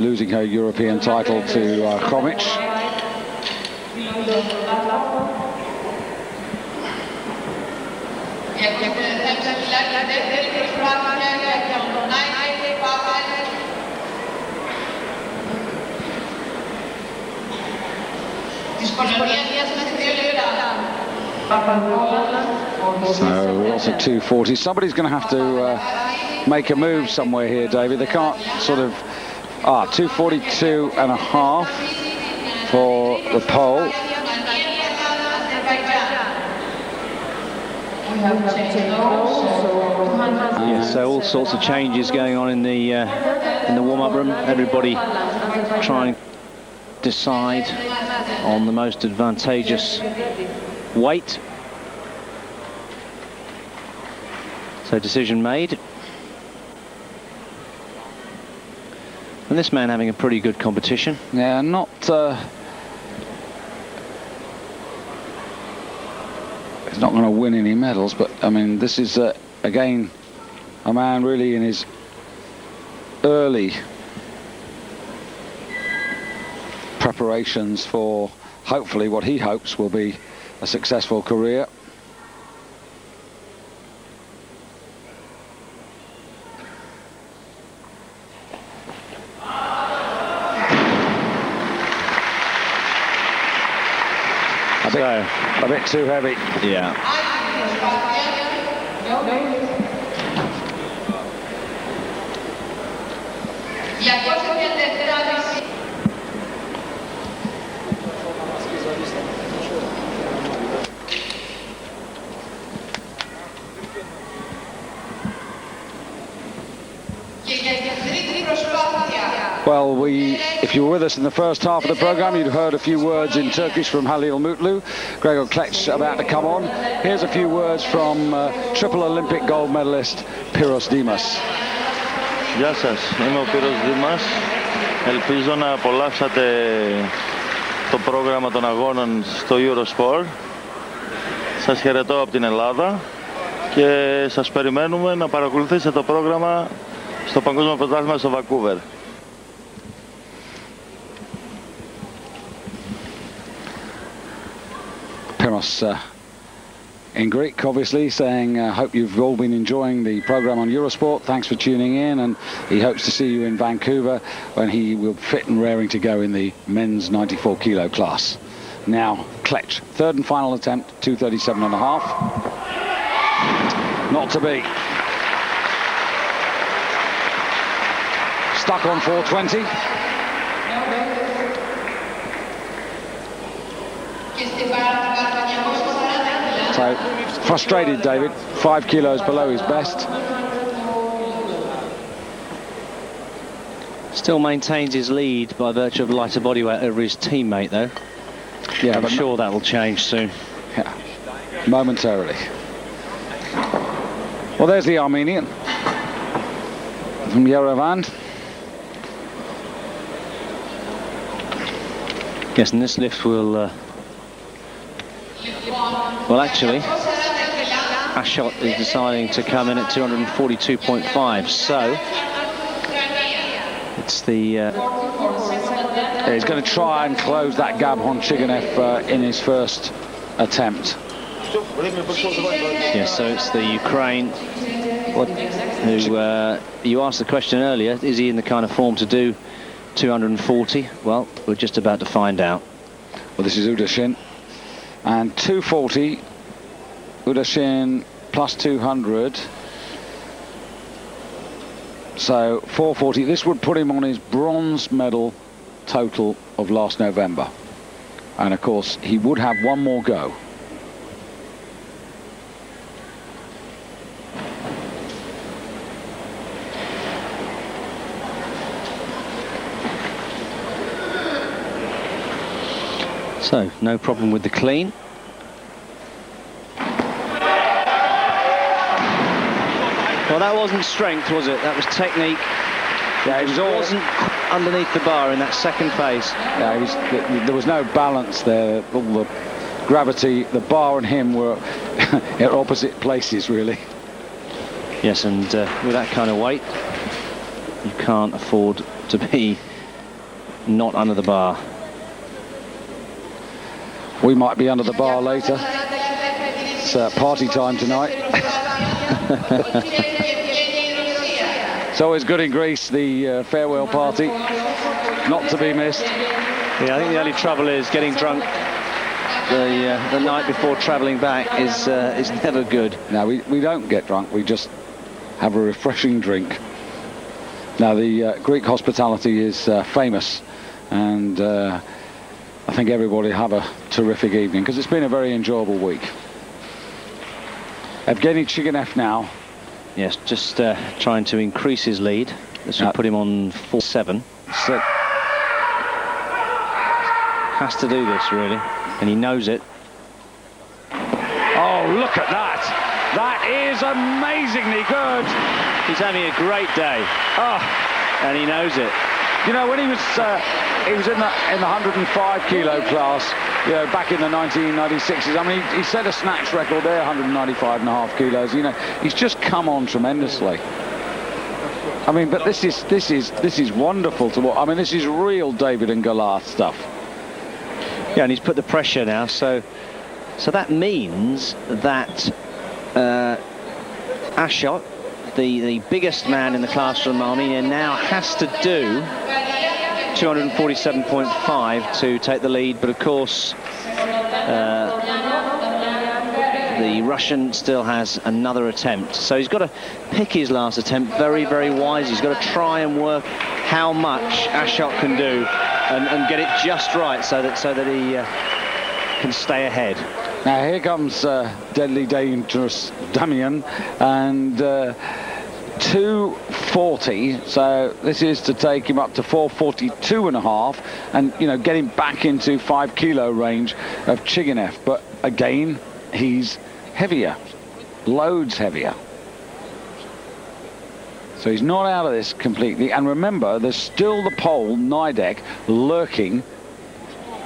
losing her European title to Chomic. So also 240. Somebody's going to have to make a move somewhere here, David. They can't sort of 242 and a half for the pole. Yes, so all sorts of changes going on in the warm-up room. Everybody trying to decide on the most advantageous weight. So decision made. And this man having a pretty good competition. Yeah, not he's not going to win any medals, but I mean, this is again a man really in his early preparations for hopefully what he hopes will be a successful career. A bit too heavy. Yeah. Well, if you were with us in the first half of the programme, you'd heard a few words in Turkish from Halil Mutlu, Gregor Klech about to come on. Here's a few words from triple Olympic gold medalist Pyrrhos Dimas. Γεια σας, είμαι ο Πύρος Δήμας. Ελπίζω να απολαύσατε το πρόγραμμα των αγώνων στο Eurosport. Σας χαιρετώ από την Ελλάδα και σας περιμένουμε να παρακολουθήσετε το πρόγραμμα στο Παγκόσμιο Πρωτάθλημα στο Βανκούβερ. Pyrrhos in Greek, obviously, saying, hope you've all been enjoying the programme on Eurosport. Thanks for tuning in, and he hopes to see you in Vancouver when he will fit and raring to go in the men's 94 kilo class. Now, Klech, third and final attempt, 2:37.5. Not to be. Stuck on 4:20. So, frustrated David, 5 kilos below his best. Still maintains his lead by virtue of lighter body weight over his teammate, though. Yeah, I'm sure that will change soon. Yeah, momentarily. Well, there's the Armenian from Yerevan. Yes, and this lift will... well, actually, Ashot is deciding to come in at 242.5, so it's the... Yeah, he's going to try and close that gap on Chiganev in his first attempt. Yes, so it's the Ukraine who you asked the question earlier, is he in the kind of form to do 240? Well, we're just about to find out. Well, this is Udashin. And 240, Udashin plus 200. So 440, this would put him on his bronze medal total of last November. And of course, he would have one more go. So, no problem with the clean. Well, that wasn't strength, was it? That was technique. Yeah, it wasn't underneath the bar in that second phase. Yeah, there was no balance there. All the gravity, the bar and him were at opposite places, really. Yes, and with that kind of weight, you can't afford to be not under the bar. We might be under the bar later. It's party time tonight. It's always good in Greece, the farewell party, not to be missed. Yeah, I think the only trouble is getting drunk the night before travelling back is never good. No, we don't get drunk, we just have a refreshing drink. Now, the Greek hospitality is famous, and I think everybody have a terrific evening, because it's been a very enjoyable week. Evgeny Chiganev now. Yes, just trying to increase his lead. This will put him on 4-7. Has to do this, really, and he knows it. Oh, look at that! That is amazingly good! He's having a great day. Oh. And he knows it. You know, when he was in the 105 kilo class, you know, back in the 1996s. I mean, he set a snatch record there, 195.5 kilos. You know, he's just come on tremendously. I mean, but this is wonderful to watch. I mean, this is real David and Goliath stuff. Yeah, and he's put the pressure now, so that means that Ashot, the biggest man in the class from Armenia, now has to do 247.5 to take the lead, but of course the Russian still has another attempt, so he's got to pick his last attempt very, very wise. He's got to try and work how much Ashot can do and get it just right so that he can stay ahead. Now here comes deadly dangerous Damian, and 240, so this is to take him up to 442.5 and, you know, get him back into 5 kilo range of Chiginev. But again, he's heavier, loads heavier, so he's not out of this completely. And remember, there's still the Pole Nidek lurking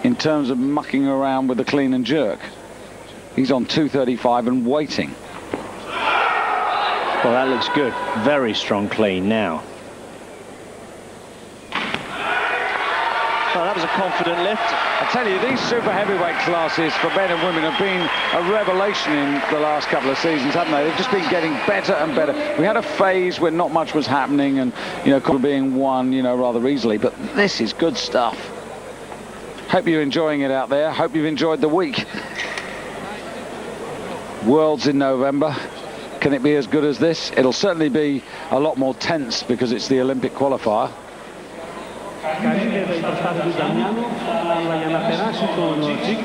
in terms of mucking around with the clean and jerk. He's on 235 and waiting. Well, that looks good. Very strong clean now. Well, that was a confident lift. I tell you, these super heavyweight classes for men and women have been a revelation in the last couple of seasons, haven't they? They've just been getting better and better. We had a phase when not much was happening and, you know, being won, you know, rather easily. But this is good stuff. Hope you're enjoying it out there. Hope you've enjoyed the week. Worlds in November. Can it be as good as this? It'll certainly be a lot more tense because it's the Olympic qualifier.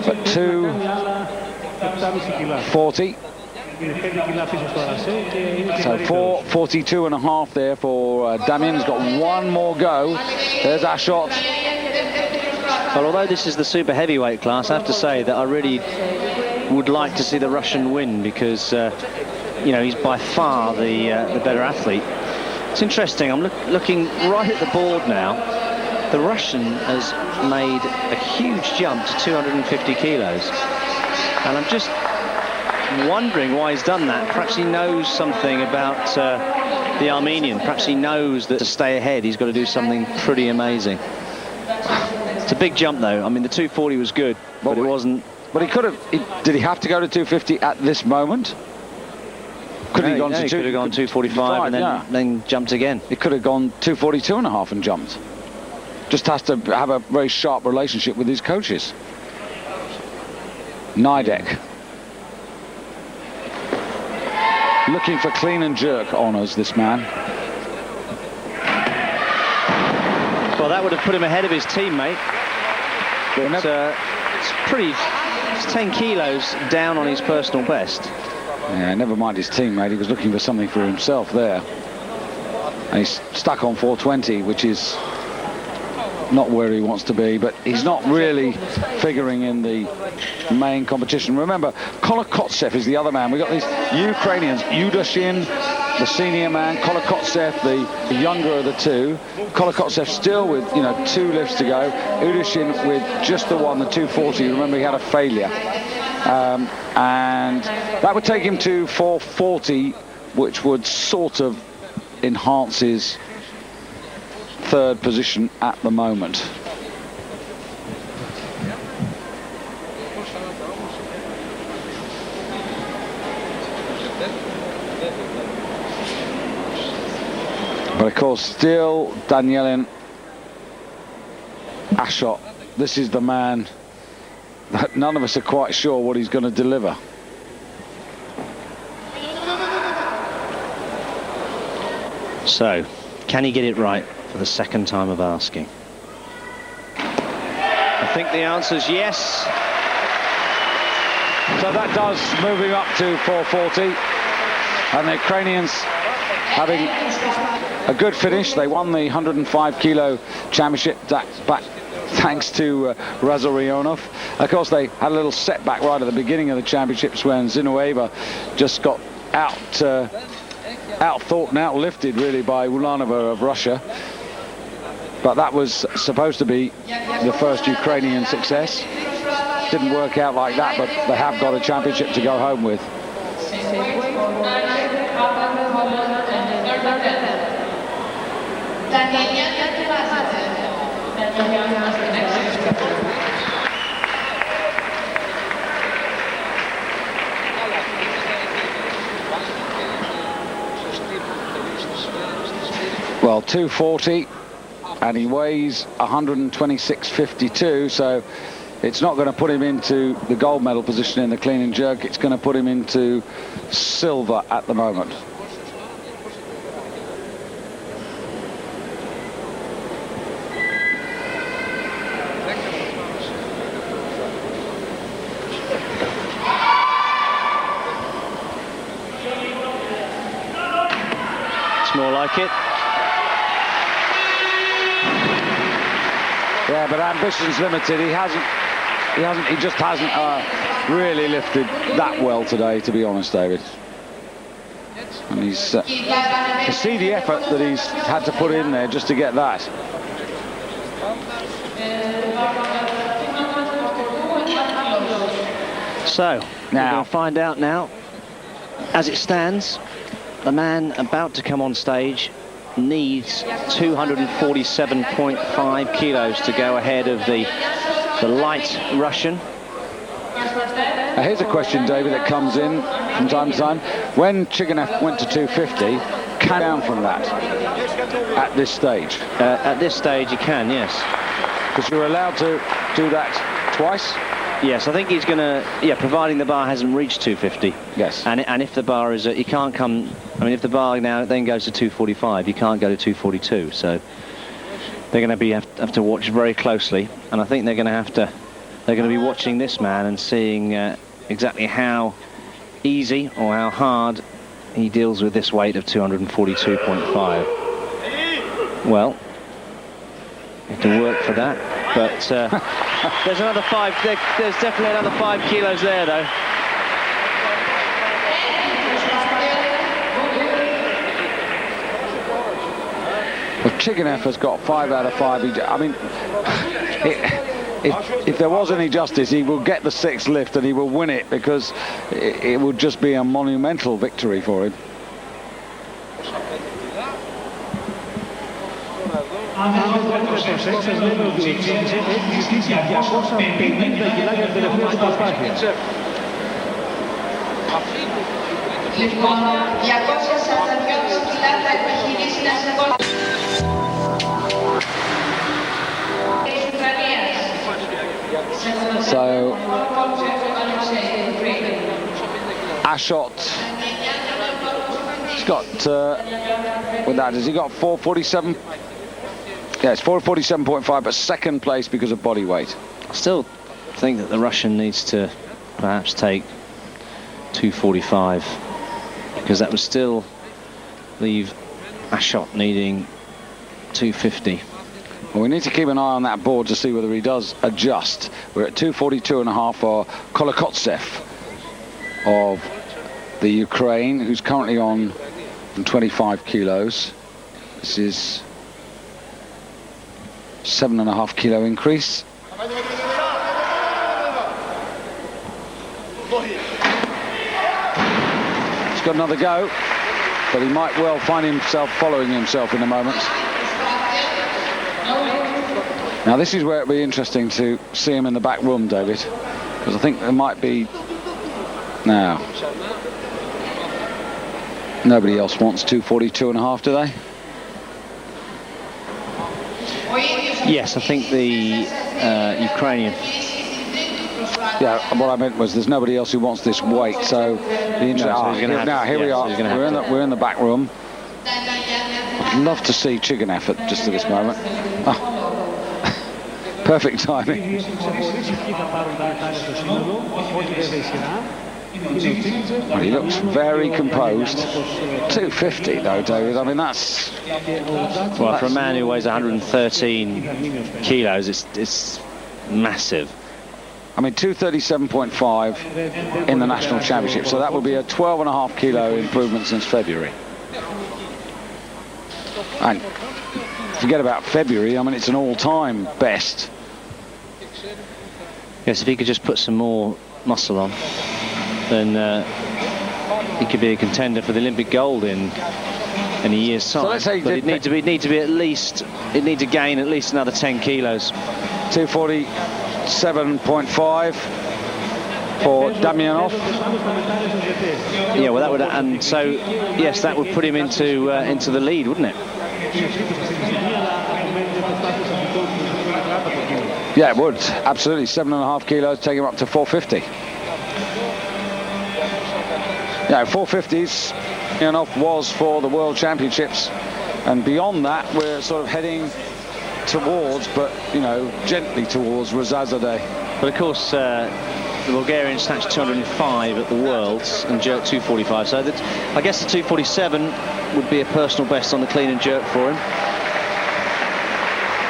But 240. So 442.5 there for Damian. He's got one more go. There's Ashot. Well, although this is the super heavyweight class, I have to say that I really would like to see the Russian win because you know, he's by far the better athlete. It's interesting. I'm looking right at the board now. The Russian has made a huge jump to 250 kilos, and I'm just wondering why he's done that. Perhaps he knows something about the Armenian. Perhaps he knows that to stay ahead, he's got to do something pretty amazing. It's a big jump, though. I mean, the 240 was good, but it wasn't. But he could have. Did he have to go to 250 at this moment? Could he gone to could have gone 245 and then jumped again. He could have gone 242.5 and jumped. Just has to have a very sharp relationship with his coaches. Nidek. Looking for clean and jerk honours, this man. Well, that would have put him ahead of his teammate. But it's 10 kilos down on his personal best. Yeah, never mind his teammate. He was looking for something for himself there. And he's stuck on 420, which is not where he wants to be, but he's not really figuring in the main competition. Remember, Kolokotsev is the other man. We've got these Ukrainians, Yudashin, the senior man, Kolokotsev, the younger of the two. Kolokotsev still with, you know, 2 lifts to go. Yudashin with just the one, the 240. Remember, he had a failure. And that would take him to 440, which would sort of enhance his third position at the moment. But of course, still Danielin Ashot. This is the man that none of us are quite sure what he's going to deliver. So, can he get it right for the second time of asking? I think the answer is yes. So that does move him up to 440. And the Ukrainians having a good finish. They won the 105 kilo championship back thanks to Razorionov. Of course, they had a little setback right at the beginning of the championships when Zinueva just got outthought and outlifted really by Ulanova of Russia. but that was supposed to be the first Ukrainian success. Didn't work out like that, but they have got a championship to go home with. Well, 240, and he weighs 126.52, so it's not going to put him into the gold medal position in the clean and jerk. It's going to put him into silver at the moment. It's more like it. Yeah, but ambition's limited. He just hasn't really lifted that well today, to be honest, David. And he's to see the effort that he's had to put in there just to get that. So we're going to find out now. As it stands, the man about to come on stage needs 247.5 kilos to go ahead of the light Russian. Now here's a question, David, that comes in from time to time. When Chiganev went to 250, can down from that at this stage? At this stage, he can, yes. Because you're allowed to do that twice? Yes, I think he's going to, providing the bar hasn't reached 250. Yes. And if the bar is, he can't come, I mean, if the bar now then goes to 245, you can't go to 242. So they're going to have to watch very closely. And I think they're going to be watching this man and seeing exactly how easy or how hard he deals with this weight of 242.5. Well, you have to work for that. But there's another 5. There's definitely another 5 kilos there, though. Well, Chiganev has got 5 out of 5. I mean, if there was any justice, he will get the 6th lift and he will win it, because it would just be a monumental victory for him. So Ashot, he's got with that, has he got 447? Yeah, it's 447.5, but second place because of body weight. I still think that the Russian needs to perhaps take 245, because that would still leave Ashot needing 250. Well, we need to keep an eye on that board to see whether he does adjust. We're at 242.5 for Kolokotsev of the Ukraine, who's currently on 25 kilos. This is 7.5 kilo increase. He's got another go, but he might well find himself following himself in a moment. Now this is where it'll be interesting to see him in the back room, David, because I think there might be... Now, nobody else wants 242.5, do they? Yes, I think the Ukrainian. Yeah, what I meant was there's nobody else who wants this weight, so the here we are. We're in the back room. I'd love to see Chiganev just at this moment. Oh. Perfect timing. Well, he looks very composed. 250 though, David. I mean, that's... Well, for a man who weighs 113 kilos, it's massive. I mean, 237.5 in the national championship, so that would be a 12.5 kilo improvement since February. And forget about February, I mean, it's an all-time best. Yes, if he could just put some more muscle on, then he could be a contender for the Olympic gold in a year's time. So let's say but it need to be at least, it need to gain at least another 10 kilos. 247.5 for Damianov. Yeah, well, that would, and so yes, that would put him into the lead, wouldn't it? Yeah, it would, absolutely. 7.5 kilos, take him up to 450. Yeah, 450s, enough was for the World Championships, and beyond that, we're sort of heading towards, but you know, gently towards Rezazadeh. But of course, the Bulgarian snatched 205 at the Worlds and jerked 245. So that, I guess the 247 would be a personal best on the clean and jerk for him.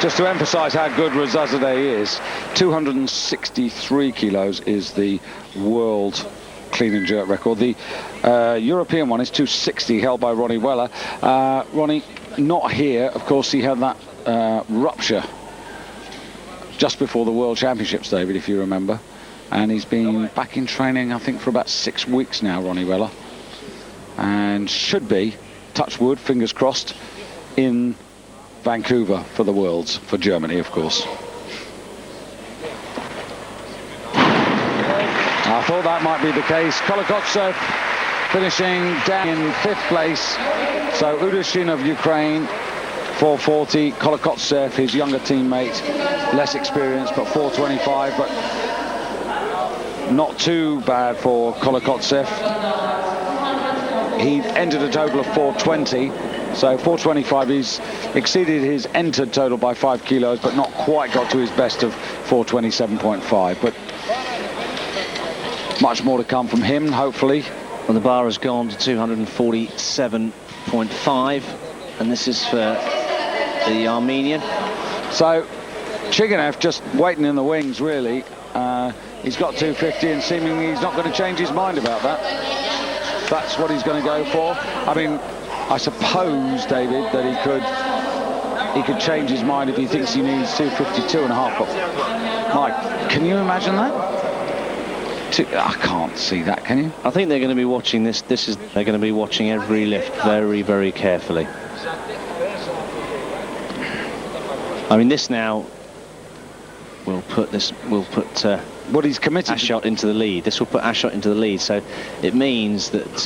Just to emphasize how good Rezazadeh is, 263 kilos is the world clean and jerk record. The European one is 260, held by Ronnie Weller. Ronnie not here, of course. He had that rupture just before the World Championships, David, if you remember, and he's been back in training, I think, for about 6 weeks now, Ronnie Weller, and should be, touch wood, fingers crossed, in Vancouver for the Worlds, for Germany, of course. I thought that might be the case. Kolokotsev finishing down in 5th place. So Udashin of Ukraine, 440. Kolokotsev, his younger teammate, less experienced, but 425. But not too bad for Kolokotsev. He entered a total of 420. So 425, he's exceeded his entered total by 5 kilos, but not quite got to his best of 427.5. But much more to come from him, hopefully. Well, the bar has gone to 247.5, and this is for the Armenian. So Chiganev just waiting in the wings, really. He's got 250, and seemingly he's not going to change his mind about that. That's what he's going to go for. I mean, I suppose, David, that he could change his mind if he thinks he needs 252.5. But Mike, can you imagine that? I can't see that, can you? I think they're going to be watching this. They're going to be watching every lift very, very carefully. I mean, this now will put what he's committed Ashot into the lead. This will put Ashot into the lead. So it means that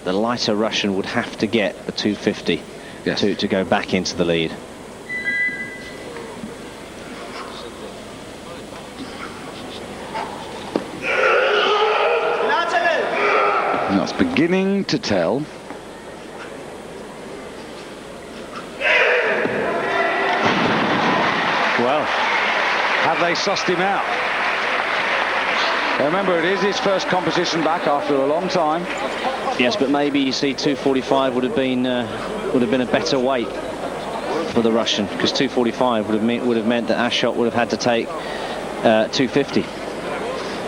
the lighter Russian would have to get a 250 yes, to go back into the lead. No, it's beginning to tell. Well, have they sussed him out? Remember, it is his first competition back after a long time. Yes, but maybe you see 245 would have been a better weight for the Russian, because 245 would have meant that Ashot would have had to take 250.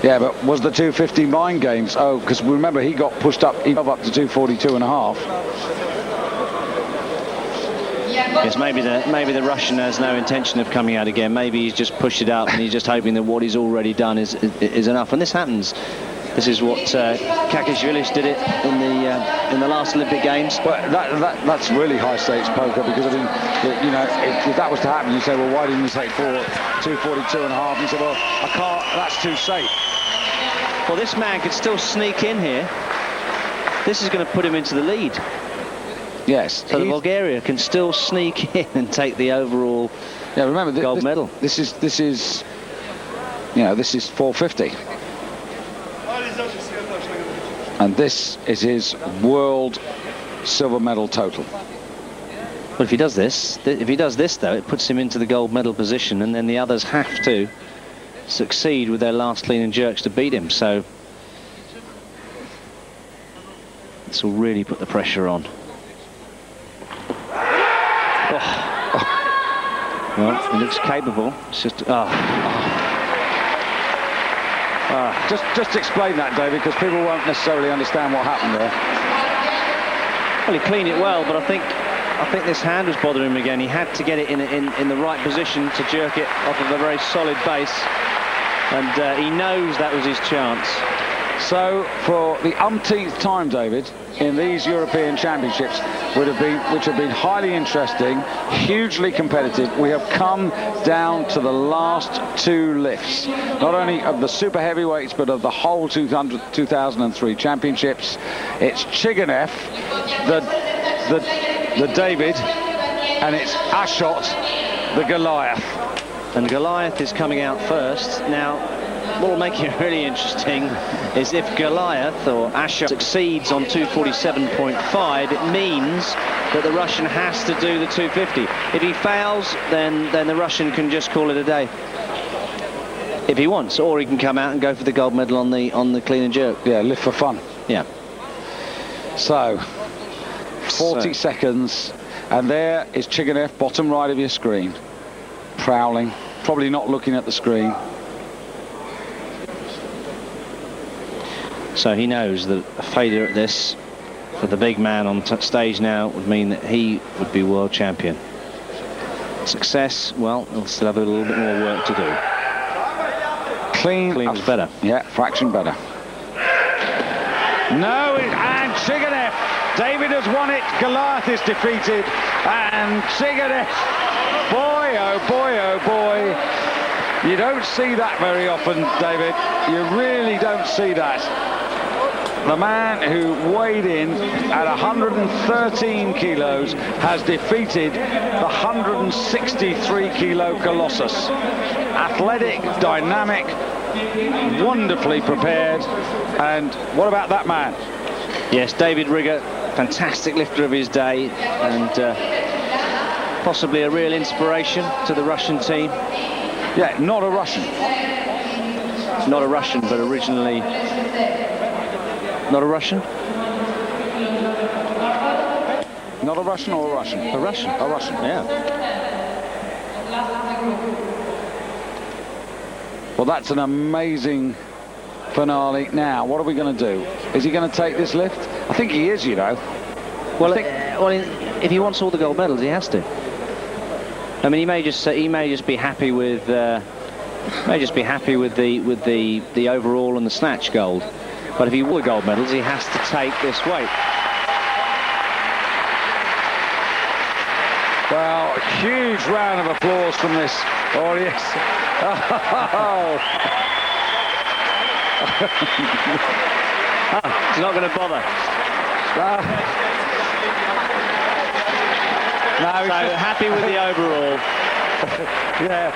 Yeah, but was the 250 mind games? Oh, because remember, he got pushed up, he got up to 242.5. Yes, maybe the Russian has no intention of coming out again. Maybe he's just pushed it up and he's just hoping that what he's already done is enough. And this happens. This is what Kakishvili did it in the last Olympic Games. But that's really high stakes poker, because I mean, you know, if that was to happen, you say, well, why didn't you take 242.5? And you say, well, I can't. That's too safe. Well, this man could still sneak in here. This is going to put him into the lead. Yes. So the Bulgaria can still sneak in and take the overall gold medal. This is you know, this is 450. And this is his world silver medal total. But if he does this, though, it puts him into the gold medal position, and then the others have to succeed with their last clean and jerks to beat him. So this will really put the pressure on. Well, he looks capable. It's just Just explain that, David, because people won't necessarily understand what happened there. Well, he cleaned it well, but I I think this hand was bothering him again. He had to get it in the right position to jerk it off of a very solid base, and he knows that was his chance. So for the umpteenth time, David, in these European Championships, which have been highly interesting, hugely competitive, we have come down to the last two lifts, not only of the super heavyweights but of the whole 2003 Championships. It's Chiganev, the David, and it's Ashot, the Goliath. And Goliath is coming out first. Now, what will make it really interesting is if Goliath or Ashot succeeds on 247.5, it means that the Russian has to do the 250. If he fails, then the Russian can just call it a day, if he wants, or he can come out and go for the gold medal on the clean and jerk. Yeah, lift for fun. Yeah. So 40 seconds, and there is Chiganev, bottom right of your screen, prowling, probably not looking at the screen. So he knows that a failure at this for the big man on stage now would mean that he would be world champion. Success, well, he'll still have a little bit more work to do. Clean was better. Yeah, fraction better. No, and Chiganev. David has won it. Goliath is defeated. And Chiganev. Boy, oh boy, oh boy. You don't see that very often, David. You really don't see that. The man who weighed in at 113 kilos has defeated the 163 kilo Colossus. Athletic, dynamic, wonderfully prepared. And what about that man? Yes, David Rigger, fantastic lifter of his day, and possibly a real inspiration to the Russian team. Yeah, not a Russian. Not a Russian, but originally... Not a Russian? Not a Russian or a Russian? A Russian. A Russian. Yeah. Well, that's an amazing finale. Now, what are we going to do? Is he going to take this lift? I think he is, you know. Well, if he wants all the gold medals, he has to. I mean, he may just be happy with the overall and the snatch gold. But if he won the gold medals, he has to take this weight. Well, a huge round of applause from this audience. Oh. He's not going to bother. No, so happy with the overall. Yeah.